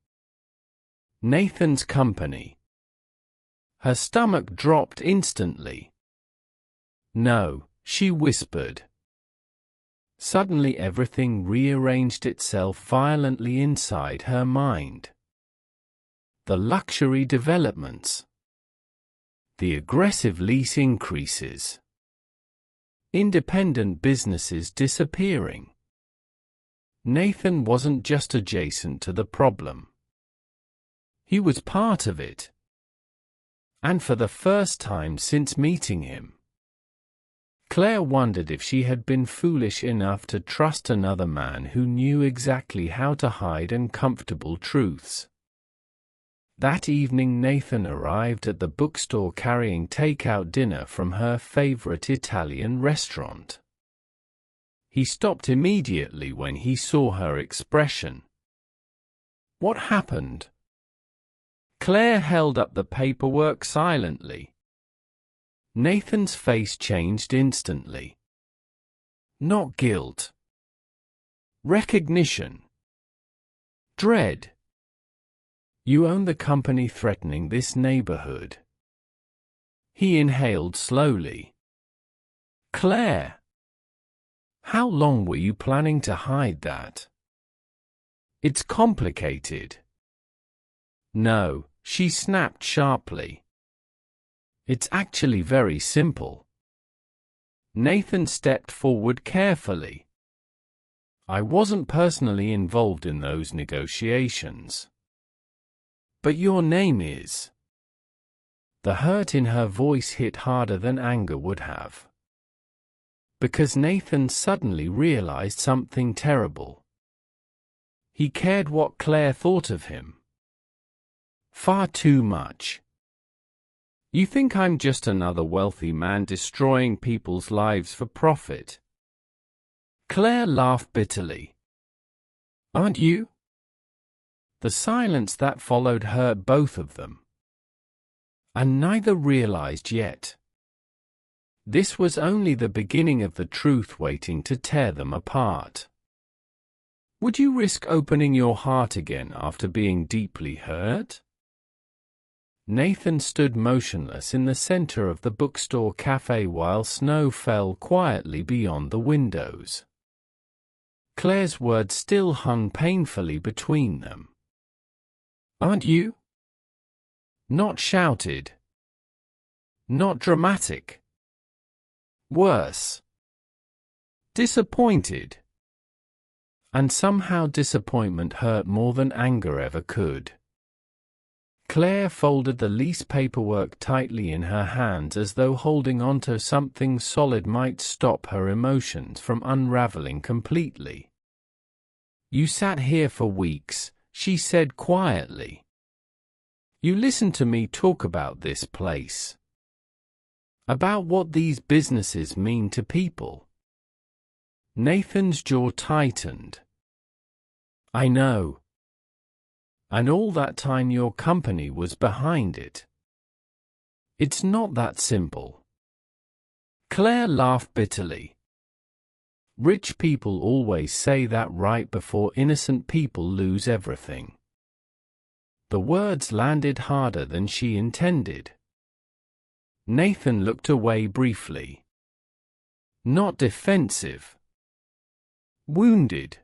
Nathan's company. Her stomach dropped instantly. "No," she whispered. Suddenly everything rearranged itself violently inside her mind. The luxury developments. The aggressive lease increases. Independent businesses disappearing. Nathan wasn't just adjacent to the problem. He was part of it. And for the first time since meeting him, Claire wondered if she had been foolish enough to trust another man who knew exactly how to hide uncomfortable truths. That evening Nathan arrived at the bookstore carrying takeout dinner from her favorite Italian restaurant. He stopped immediately when he saw her expression. "What happened?" Claire held up the paperwork silently. Nathan's face changed instantly. Not guilt. Recognition. Dread. "You own the company threatening this neighborhood." He inhaled slowly. "Claire, how long were you planning to hide that?" "It's complicated." "No," she snapped sharply. "It's actually very simple." Nathan stepped forward carefully. "I wasn't personally involved in those negotiations." "But your name is." The hurt in her voice hit harder than anger would have. Because Nathan suddenly realized something terrible. He cared what Claire thought of him. Far too much. "You think I'm just another wealthy man destroying people's lives for profit?" Claire laughed bitterly. "Aren't you?" The silence that followed hurt both of them. And neither realized yet. This was only the beginning of the truth waiting to tear them apart. Would you risk opening your heart again after being deeply hurt? Nathan stood motionless in the center of the bookstore café while snow fell quietly beyond the windows. Claire's words still hung painfully between them. "Aren't you?" Not shouted. Not dramatic. Worse. Disappointed. And somehow disappointment hurt more than anger ever could. Claire folded the lease paperwork tightly in her hands as though holding onto something solid might stop her emotions from unraveling completely. "You sat here for weeks," she said quietly. "You listened to me talk about this place. About what these businesses mean to people." Nathan's jaw tightened. "I know. And all that time your company was behind it. It's not that simple." Claire laughed bitterly. "Rich people always say that right before innocent people lose everything." The words landed harder than she intended. Nathan looked away briefly. Not defensive. Wounded.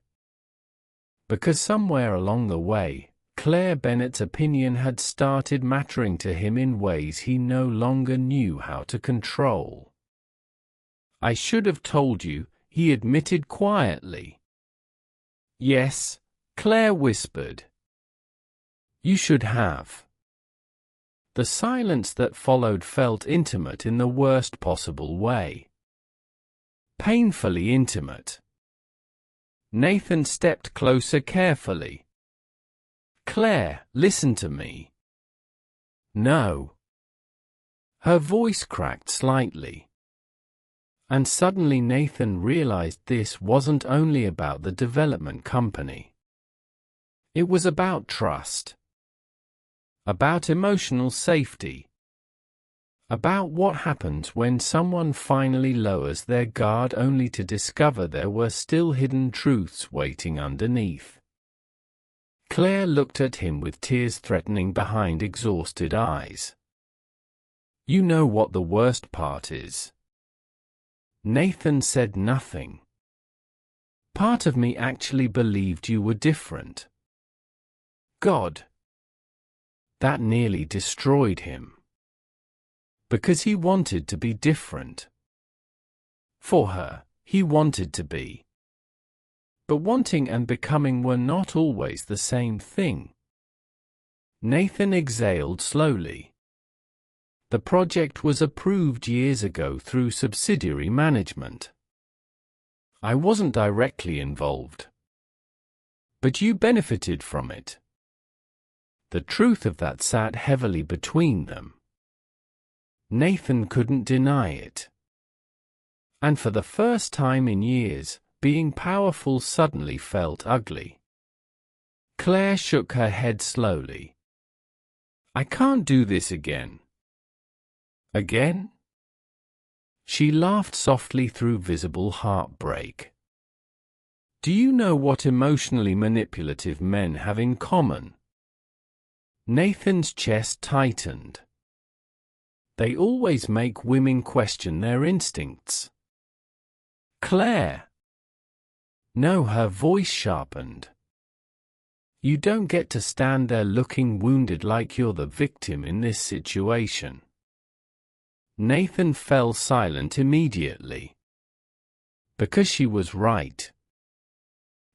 Because somewhere along the way, Claire Bennett's opinion had started mattering to him in ways he no longer knew how to control. "I should have told you," he admitted quietly. "Yes," Claire whispered. "You should have." The silence that followed felt intimate in the worst possible way. Painfully intimate. Nathan stepped closer carefully. "Claire, listen to me." "No." Her voice cracked slightly. And suddenly Nathan realized this wasn't only about the development company. It was about trust. About emotional safety. About what happens when someone finally lowers their guard only to discover there were still hidden truths waiting underneath. Claire looked at him with tears threatening behind exhausted eyes. "You know what the worst part is." Nathan said nothing. "Part of me actually believed you were different." God. That nearly destroyed him. Because he wanted to be different. For her, he wanted to be. But wanting and becoming were not always the same thing. Nathan exhaled slowly. The project was approved years ago through subsidiary management. I wasn't directly involved. But you benefited from it. The truth of that sat heavily between them. Nathan couldn't deny it. And for the first time in years, being powerful suddenly felt ugly. Claire shook her head slowly. "I can't do this again." "Again?" She laughed softly through visible heartbreak. "Do you know what emotionally manipulative men have in common?" Nathan's chest tightened. "They always make women question their instincts." "Claire." No, her voice sharpened. "You don't get to stand there looking wounded like you're the victim in this situation." Nathan fell silent immediately. Because she was right.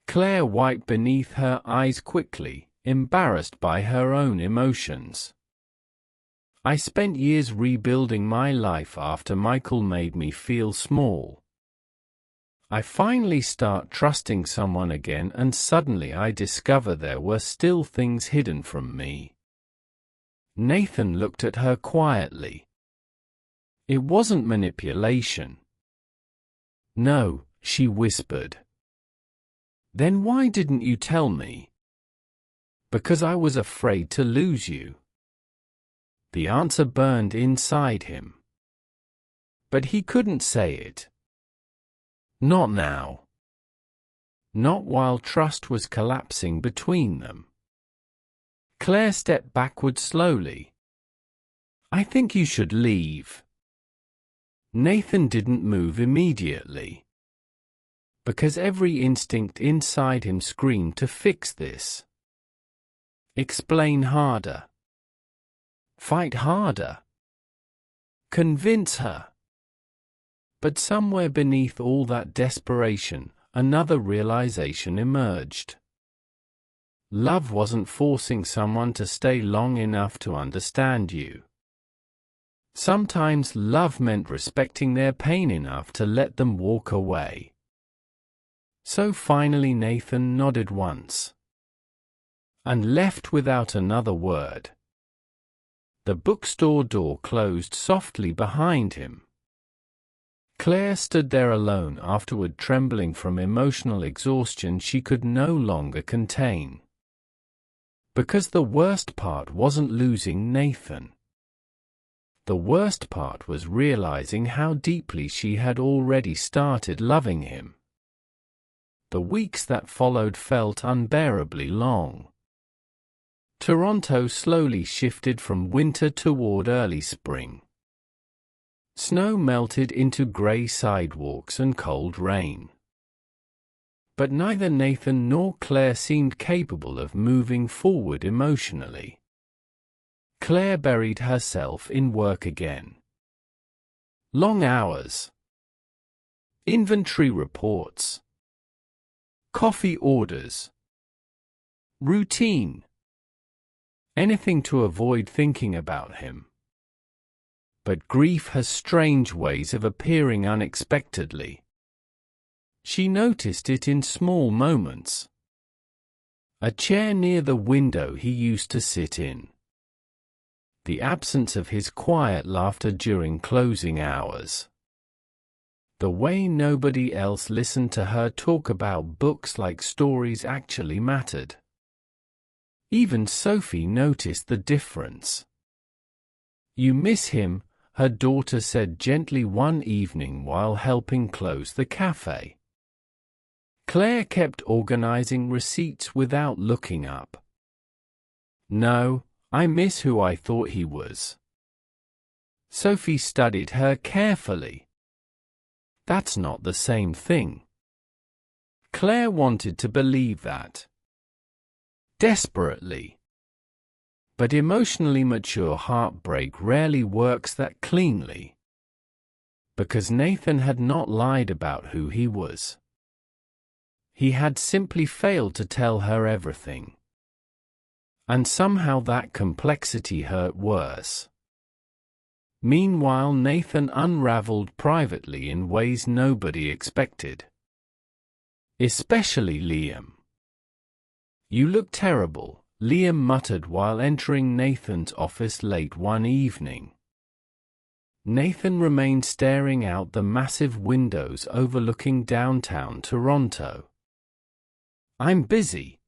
Claire wiped beneath her eyes quickly, embarrassed by her own emotions. "I spent years rebuilding my life after Michael made me feel small. I finally start trusting someone again and suddenly I discover there were still things hidden from me." Nathan looked at her quietly. "It wasn't manipulation." "No," she whispered. "Then why didn't you tell me?" "Because I was afraid to lose you." The answer burned inside him. But he couldn't say it. Not now. Not while trust was collapsing between them. Claire stepped backward slowly. I think you should leave. Nathan didn't move immediately, because every instinct inside him screamed to fix this. Explain harder. Fight harder. Convince her. But somewhere beneath all that desperation, another realization emerged. Love wasn't forcing someone to stay long enough to understand you. Sometimes love meant respecting their pain enough to let them walk away. So finally Nathan nodded once, and left without another word. The bookstore door closed softly behind him. Claire stood there alone afterward, trembling from emotional exhaustion she could no longer contain. Because the worst part wasn't losing Nathan. The worst part was realizing how deeply she had already started loving him. The weeks that followed felt unbearably long. Toronto slowly shifted from winter toward early spring. Snow melted into gray sidewalks and cold rain. But neither Nathan nor Claire seemed capable of moving forward emotionally. Claire buried herself in work again. Long hours. Inventory reports. Coffee orders. Routine. Anything to avoid thinking about him. But grief has strange ways of appearing unexpectedly. She noticed it in small moments. A chair near the window he used to sit in. The absence of his quiet laughter during closing hours. The way nobody else listened to her talk about books like stories actually mattered. Even Sophie noticed the difference. "You miss him," her daughter said gently one evening while helping close the café. Claire kept organizing receipts without looking up. "No, I miss who I thought he was." Sophie studied her carefully. "That's not the same thing." Claire wanted to believe that. Desperately. But emotionally mature heartbreak rarely works that cleanly. Because Nathan had not lied about who he was. He had simply failed to tell her everything. And somehow that complexity hurt worse. Meanwhile, Nathan unraveled privately in ways nobody expected. Especially Liam. "You look terrible," Liam muttered while entering Nathan's office late one evening. Nathan remained staring out the massive windows overlooking downtown Toronto. "I'm busy."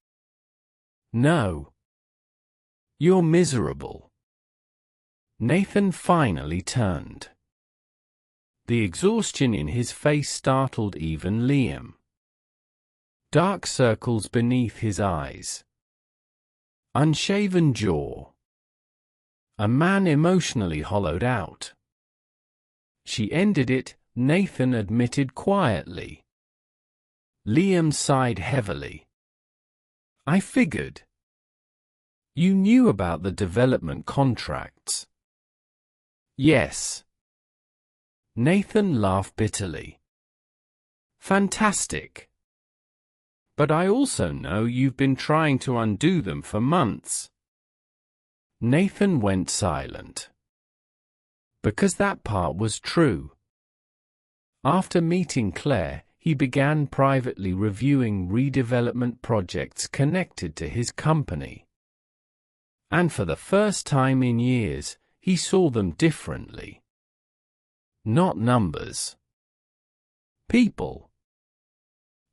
"No. You're miserable." Nathan finally turned. The exhaustion in his face startled even Liam. Dark circles beneath his eyes. Unshaven jaw. A man emotionally hollowed out. "She ended it," Nathan admitted quietly. Liam sighed heavily. "I figured. You knew about the development contracts." "Yes." Nathan laughed bitterly. "Fantastic. But I also know you've been trying to undo them for months." Nathan went silent. Because that part was true. After meeting Claire, he began privately reviewing redevelopment projects connected to his company. And for the first time in years, he saw them differently. Not numbers. People.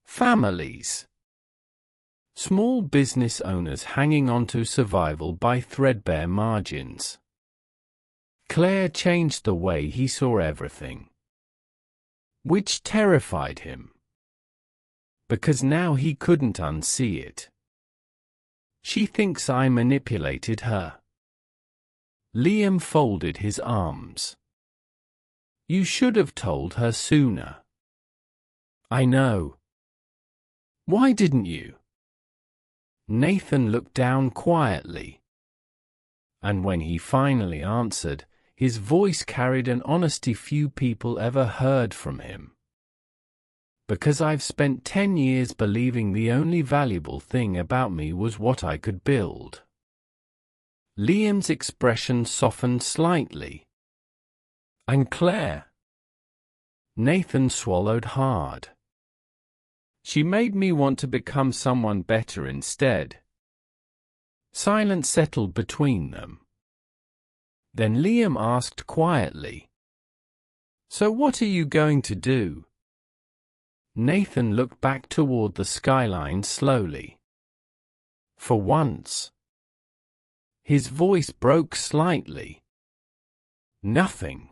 Families. Small business owners hanging on to survival by threadbare margins. Claire changed the way he saw everything. Which terrified him. Because now he couldn't unsee it. "She thinks I manipulated her." Liam folded his arms. You should have told her sooner. I know. Why didn't you? Nathan looked down quietly. And when he finally answered, his voice carried an honesty few people ever heard from him. Because I've spent 10 years believing the only valuable thing about me was what I could build. Liam's expression softened slightly. And Claire? Nathan swallowed hard. She made me want to become someone better instead. Silence settled between them. Then Liam asked quietly, So what are you going to do? Nathan looked back toward the skyline slowly. For once. His voice broke slightly. Nothing.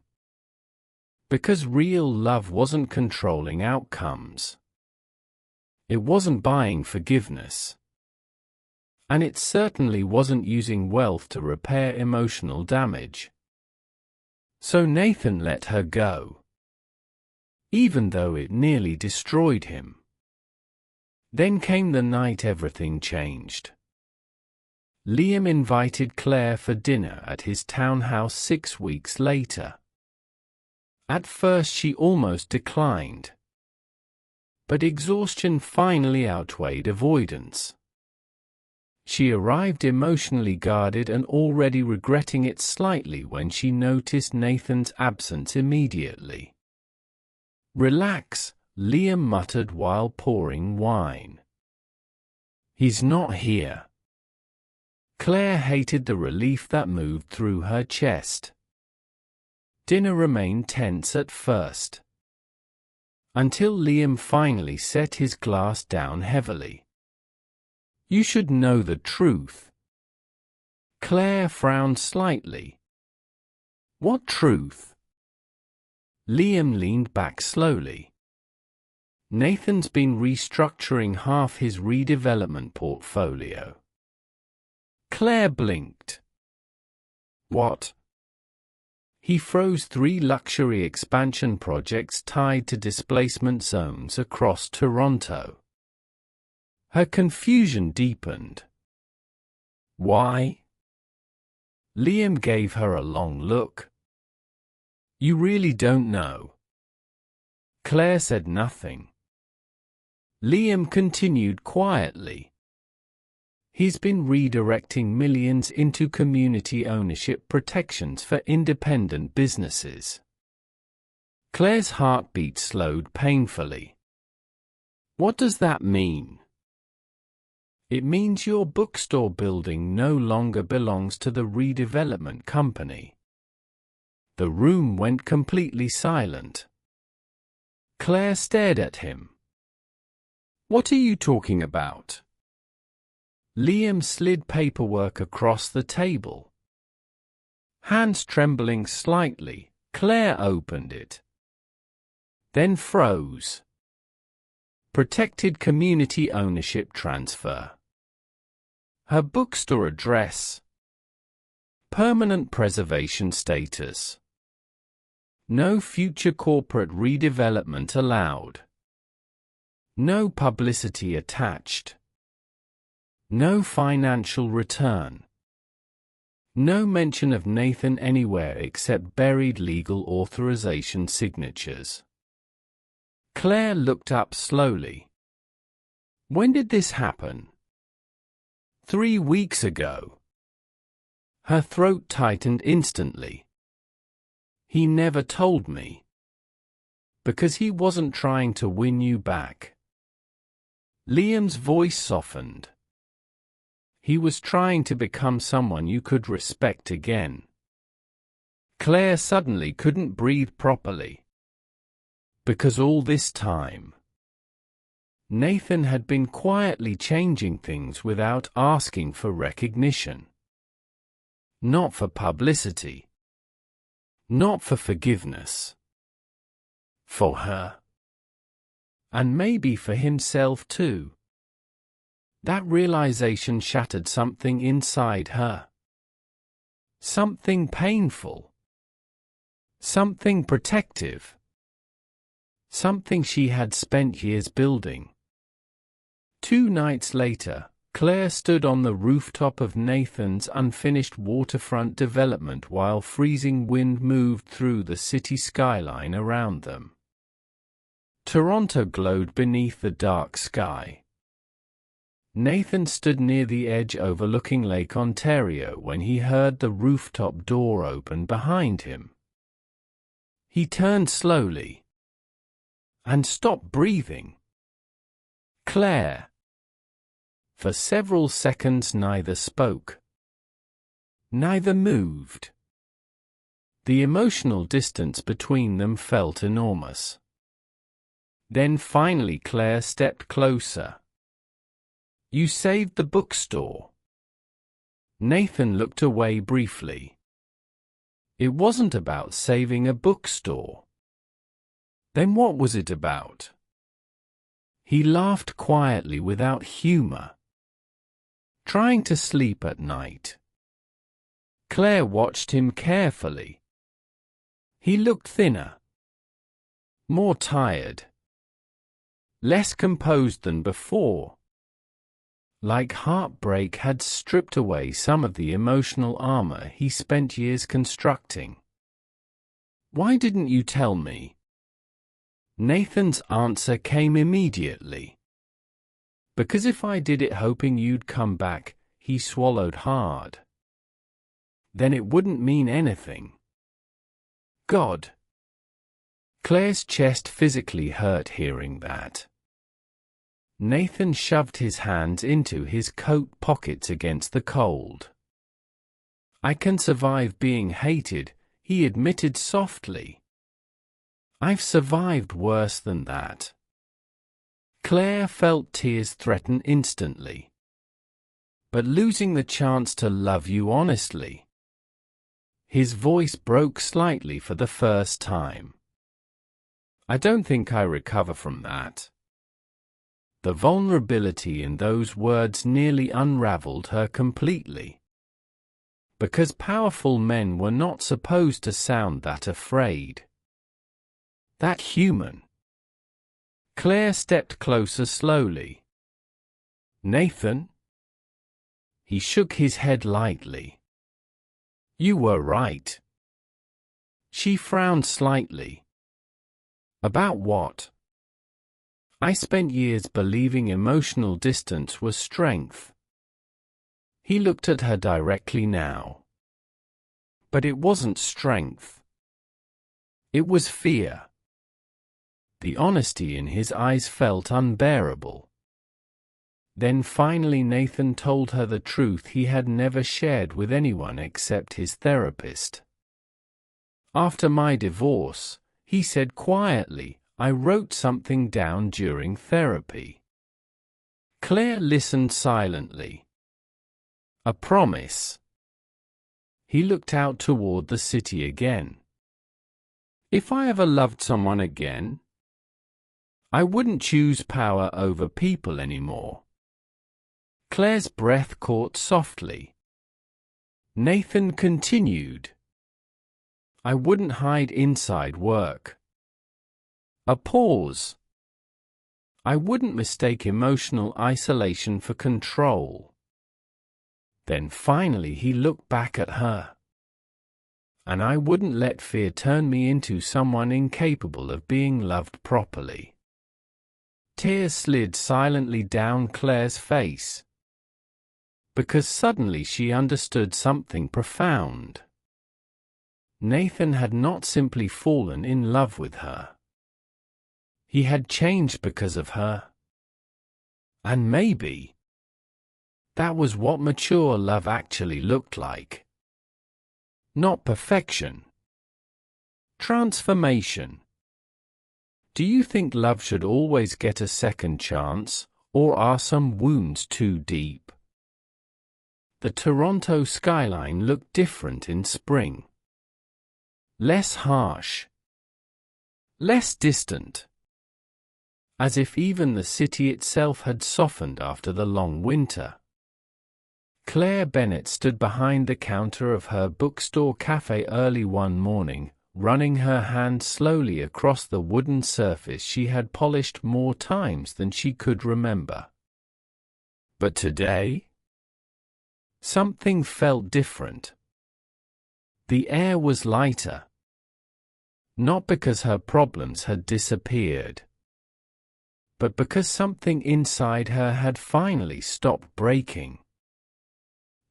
Because real love wasn't controlling outcomes. It wasn't buying forgiveness. And it certainly wasn't using wealth to repair emotional damage. So Nathan let her go. Even though it nearly destroyed him. Then came the night everything changed. Liam invited Claire for dinner at his townhouse 6 weeks later. At first she almost declined. But exhaustion finally outweighed avoidance. She arrived emotionally guarded and already regretting it slightly when she noticed Nathan's absence immediately. Relax, Liam muttered while pouring wine. He's not here. Claire hated the relief that moved through her chest. Dinner remained tense at first. Until Liam finally set his glass down heavily. You should know the truth. Claire frowned slightly. What truth? Liam leaned back slowly. Nathan's been restructuring half his redevelopment portfolio. Claire blinked. What? He froze 3 luxury expansion projects tied to displacement zones across Toronto. Her confusion deepened. Why? Liam gave her a long look. You really don't know. Claire said nothing. Liam continued quietly. He's been redirecting millions into community ownership protections for independent businesses. Claire's heartbeat slowed painfully. What does that mean? It means your bookstore building no longer belongs to the redevelopment company. The room went completely silent. Claire stared at him. What are you talking about? Liam slid paperwork across the table. Hands trembling slightly, Claire opened it. Then froze. Protected community ownership transfer. Her bookstore address. Permanent preservation status. No future corporate redevelopment allowed. No publicity attached. No financial return. No mention of Nathan anywhere except buried legal authorization signatures. Claire looked up slowly. When did this happen? 3 weeks ago. Her throat tightened instantly. He never told me. Because he wasn't trying to win you back. Liam's voice softened. He was trying to become someone you could respect again. Claire suddenly couldn't breathe properly. Because all this time, Nathan had been quietly changing things without asking for recognition. Not for publicity. Not for forgiveness. For her. And maybe for himself too. That realization shattered something inside her. Something painful. Something protective. Something she had spent years building. 2 nights later, Claire stood on the rooftop of Nathan's unfinished waterfront development while freezing wind moved through the city skyline around them. Toronto glowed beneath the dark sky. Nathan stood near the edge overlooking Lake Ontario when he heard the rooftop door open behind him. He turned slowly and stopped breathing. Claire. For several seconds neither spoke. Neither moved. The emotional distance between them felt enormous. Then finally Claire stepped closer. You saved the bookstore. Nathan looked away briefly. It wasn't about saving a bookstore. Then what was it about? He laughed quietly without humor. Trying to sleep at night. Claire watched him carefully. He looked thinner. More tired. Less composed than before. Like Heartbreak had stripped away some of the emotional armor he spent years constructing. Why didn't you tell me? Nathan's answer came immediately. Because if I did it hoping you'd come back, he swallowed hard. Then it wouldn't mean anything. God. Claire's chest physically hurt hearing that. Nathan shoved his hands into his coat pockets against the cold. I can survive being hated, he admitted softly. I've survived worse than that. Claire felt tears threaten instantly. But losing the chance to love you honestly. His voice broke slightly for the first time. I don't think I recover from that. The vulnerability in those words nearly unraveled her completely. Because powerful men were not supposed to sound that afraid. That human. Claire stepped closer slowly. Nathan? He shook his head lightly. You were right. She frowned slightly. About what? I spent years believing emotional distance was strength. He looked at her directly now. But it wasn't strength. It was fear. The honesty in his eyes felt unbearable. Then finally Nathan told her the truth he had never shared with anyone except his therapist. After my divorce, he said quietly, I wrote something down during therapy. Claire listened silently. A promise. He looked out toward the city again. If I ever loved someone again, I wouldn't choose power over people anymore. Claire's breath caught softly. Nathan continued. I wouldn't hide inside work. A pause. I wouldn't mistake emotional isolation for control. Then finally he looked back at her. And I wouldn't let fear turn me into someone incapable of being loved properly. Tears slid silently down Claire's face. Because suddenly she understood something profound. Nathan had not simply fallen in love with her. He had changed because of her. And maybe that was what mature love actually looked like. Not perfection. Transformation. Do you think love should always get a second chance, or are some wounds too deep? The Toronto skyline looked different in spring. Less harsh. Less distant. As if even the city itself had softened after the long winter. Claire Bennett stood behind the counter of her bookstore cafe early one morning, running her hand slowly across the wooden surface she had polished more times than she could remember. But today, something felt different. The air was lighter. Not because her problems had disappeared, but because something inside her had finally stopped breaking.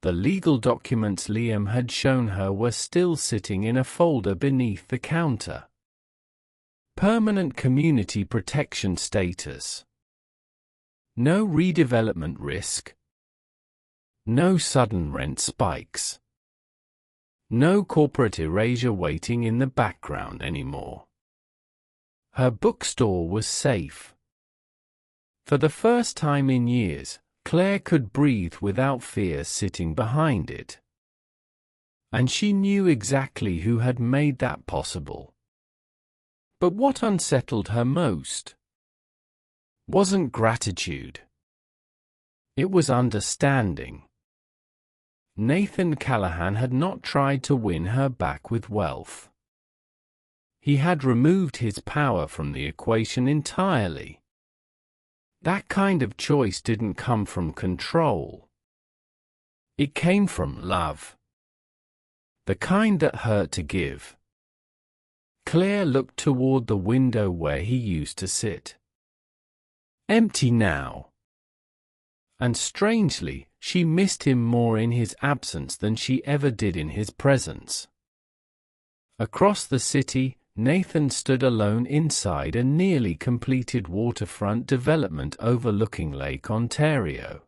The legal documents Liam had shown her were still sitting in a folder beneath the counter. Permanent community protection status. No redevelopment risk. No sudden rent spikes. No corporate erasure waiting in the background anymore. Her bookstore was safe. For the first time in years, Claire could breathe without fear sitting behind it. And she knew exactly who had made that possible. But what unsettled her most wasn't gratitude. It was understanding. Nathan Callahan had not tried to win her back with wealth. He had removed his power from the equation entirely. That kind of choice didn't come from control. It came from love. The kind that hurt to give. Claire looked toward the window where he used to sit. Empty now. And strangely, she missed him more in his absence than she ever did in his presence. Across the city, Nathan stood alone inside a nearly completed waterfront development overlooking Lake Ontario.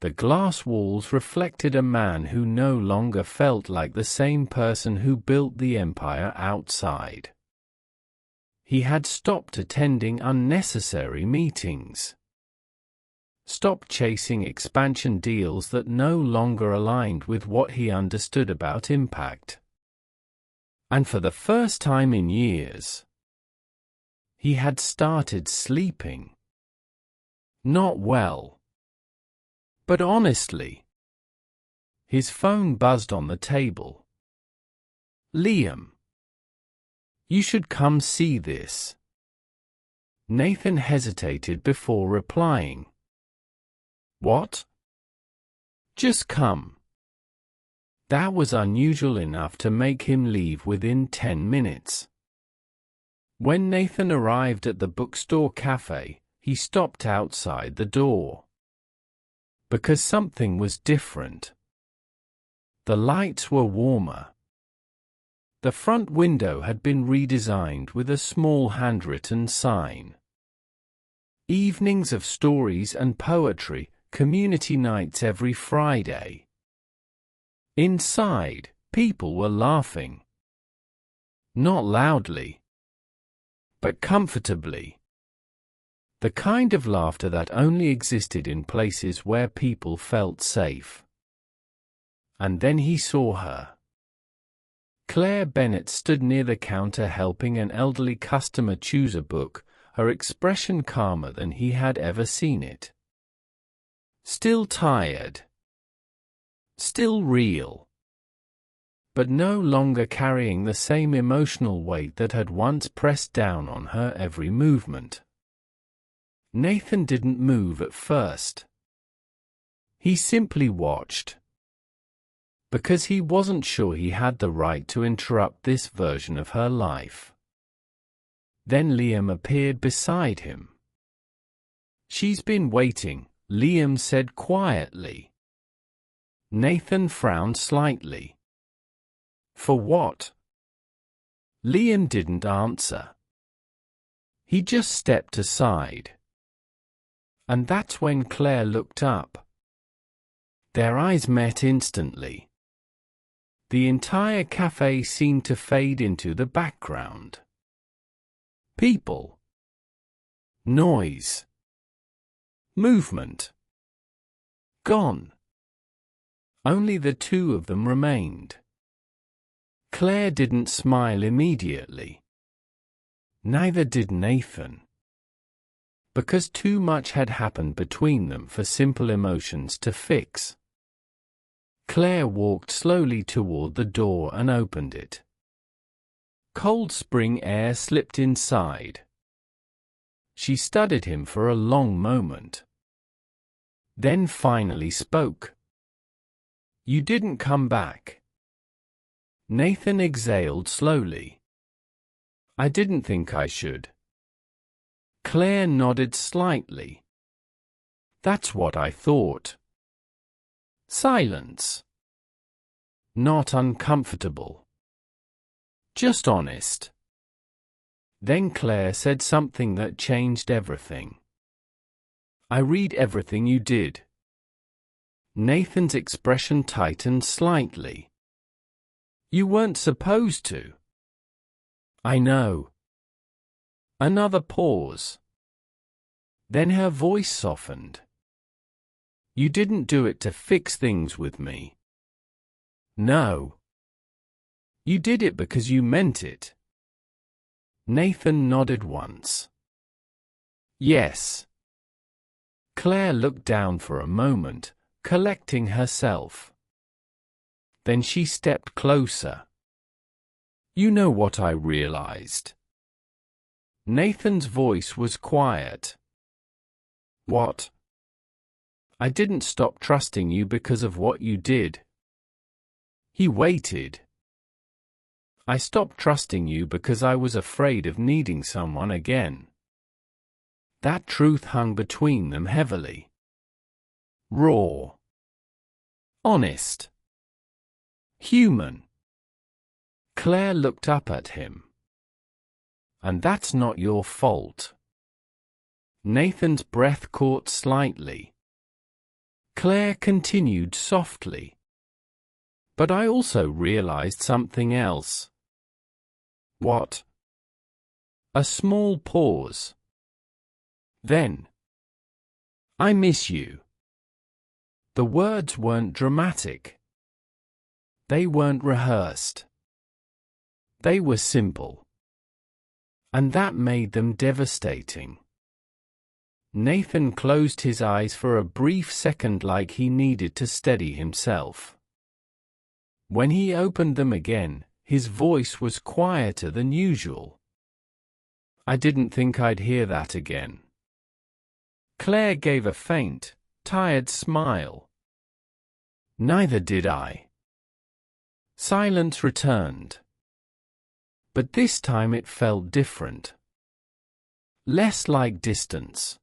The glass walls reflected a man who no longer felt like the same person who built the empire outside. He had stopped attending unnecessary meetings. Stopped chasing expansion deals that no longer aligned with what he understood about impact. And for the first time in years, he had started sleeping. Not well, but honestly. His phone buzzed on the table. Liam. You should come see this. Nathan hesitated before replying. What? Just come. That was unusual enough to make him leave within 10 minutes. When Nathan arrived at the bookstore cafe, he stopped outside the door. Because something was different. The lights were warmer. The front window had been redesigned with a small handwritten sign. Evenings of stories and poetry, community nights every Friday. Inside, people were laughing. Not loudly, but comfortably. The kind of laughter that only existed in places where people felt safe. And then he saw her. Claire Bennett stood near the counter helping an elderly customer choose a book, her expression calmer than he had ever seen it. Still tired. Still real. But no longer carrying the same emotional weight that had once pressed down on her every movement. Nathan didn't move at first. He simply watched. Because he wasn't sure he had the right to interrupt this version of her life. Then Liam appeared beside him. She's been waiting, Liam said quietly. Nathan frowned slightly. For what? Liam didn't answer. He just stepped aside. And that's when Claire looked up. Their eyes met instantly. The entire cafe seemed to fade into the background. People. Noise. Movement. Gone. Only the two of them remained. Claire didn't smile immediately. Neither did Nathan. Because too much had happened between them for simple emotions to fix. Claire walked slowly toward the door and opened it. Cold spring air slipped inside. She studied him for a long moment. Then finally spoke. "You didn't come back." Nathan exhaled slowly. "I didn't think I should." Claire nodded slightly. "That's what I thought." Silence. Not uncomfortable. Just honest. Then Claire said something that changed everything. "I read everything you did." Nathan's expression tightened slightly. "You weren't supposed to." "I know." Another pause. Then her voice softened. "You didn't do it to fix things with me." "No. You did it because you meant it." Nathan nodded once. "Yes." Claire looked down for a moment, collecting herself. Then she stepped closer. "You know what I realized?" Nathan's voice was quiet. "What?" "I didn't stop trusting you because of what you did." He waited. "I stopped trusting you because I was afraid of needing someone again." That truth hung between them heavily. Raw. Honest. Human. Claire looked up at him. "And that's not your fault." Nathan's breath caught slightly. Claire continued softly. "But I also realized something else." "What?" A small pause. Then, "I miss you." The words weren't dramatic. They weren't rehearsed. They were simple. And that made them devastating. Nathan closed his eyes for a brief second like he needed to steady himself. When he opened them again, his voice was quieter than usual. "I didn't think I'd hear that again." Claire gave a faint, tired smile. "Neither did I." Silence returned. But this time it felt different. Less like distance.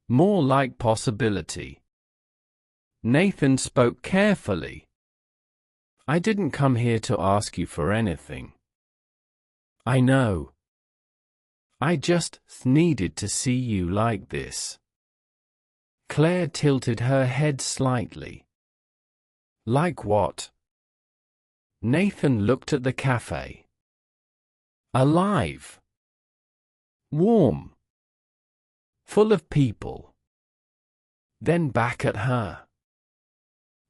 More like possibility. Nathan spoke carefully. "I didn't come here to ask you for anything." "I know. I just needed to see you like this." Claire tilted her head slightly. "Like what?" Nathan looked at the café. Alive. Warm. Full of people. Then back at her.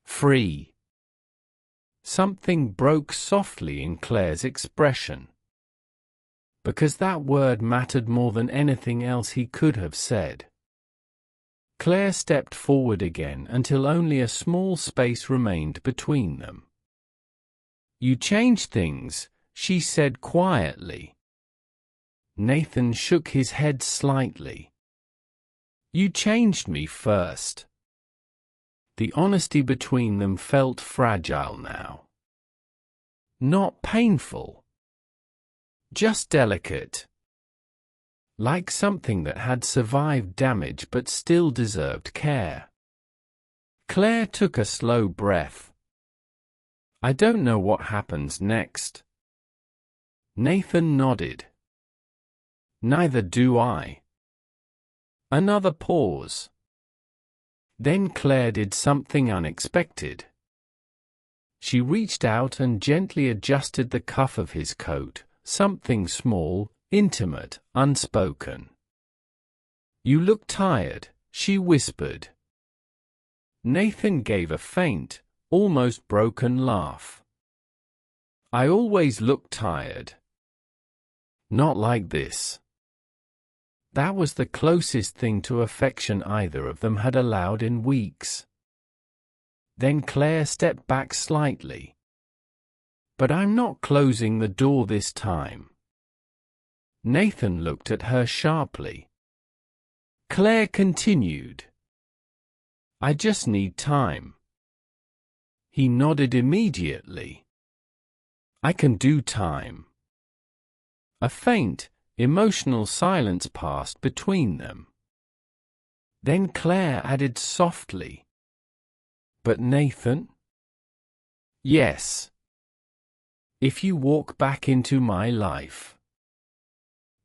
Free. Something broke softly in Claire's expression. Because that word mattered more than anything else he could have said. Claire stepped forward again until only a small space remained between them. "You changed things," she said quietly. Nathan shook his head slightly. "You changed me first." The honesty between them felt fragile now. Not painful. Just delicate. Like something that had survived damage but still deserved care. Claire took a slow breath. "I don't know what happens next." Nathan nodded. "Neither do I." Another pause. Then Claire did something unexpected. She reached out and gently adjusted the cuff of his coat, something small, intimate, unspoken. "You look tired," she whispered. Nathan gave a faint, almost broken laugh. "I always look tired." "Not like this." That was the closest thing to affection either of them had allowed in weeks. Then Claire stepped back slightly. "But I'm not closing the door this time." Nathan looked at her sharply. Claire continued, "I just need time." He nodded immediately. "I can do time." A faint, emotional silence passed between them. Then Claire added softly, "But Nathan?" "Yes. If you walk back into my life."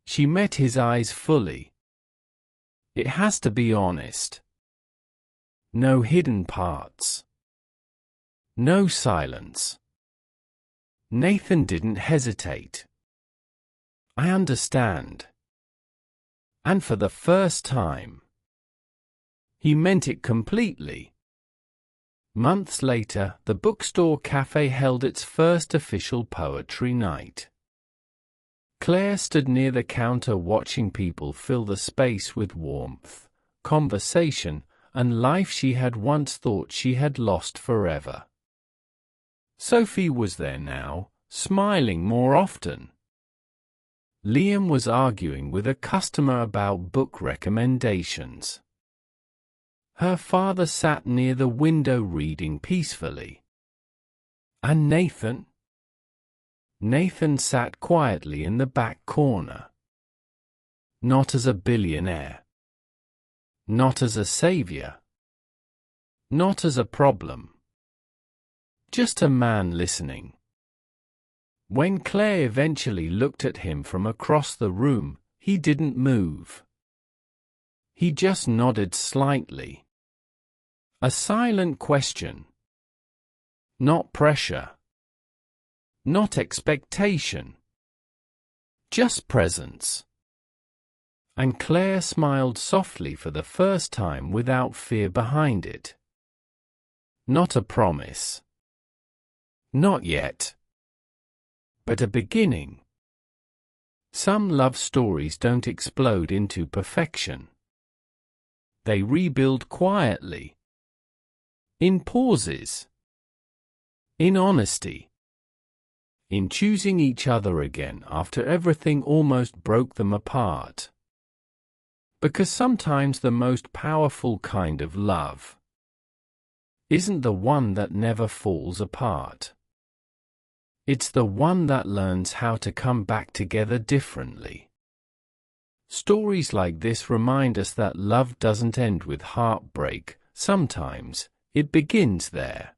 She met his eyes fully. "It has to be honest. No hidden parts. No silence." Nathan didn't hesitate. "I understand." And for the first time, he meant it completely. Months later, the bookstore café held its first official poetry night. Claire stood near the counter watching people fill the space with warmth, conversation, and life she had once thought she had lost forever. Sophie was there now, smiling more often. Liam was arguing with a customer about book recommendations. Her father sat near the window reading peacefully. And Nathan? Nathan sat quietly in the back corner. Not as a billionaire. Not as a savior. Not as a problem. Just a man listening. When Claire eventually looked at him from across the room, he didn't move. He just nodded slightly. A silent question. Not pressure. Not expectation. Just presence. And Claire smiled softly for the first time without fear behind it. Not a promise. Not yet. But a beginning. Some love stories don't explode into perfection. They rebuild quietly. In pauses. In honesty. In choosing each other again after everything almost broke them apart. Because sometimes the most powerful kind of love isn't the one that never falls apart. It's the one that learns how to come back together differently. Stories like this remind us that love doesn't end with heartbreak. Sometimes it begins there.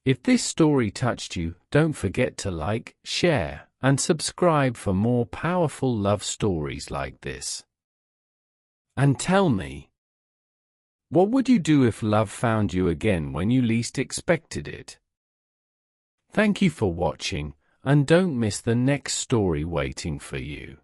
If this story touched you, don't forget to like, share, and subscribe for more powerful love stories like this. And tell me, what would you do if love found you again when you least expected it? Thank you for watching, and don't miss the next story waiting for you.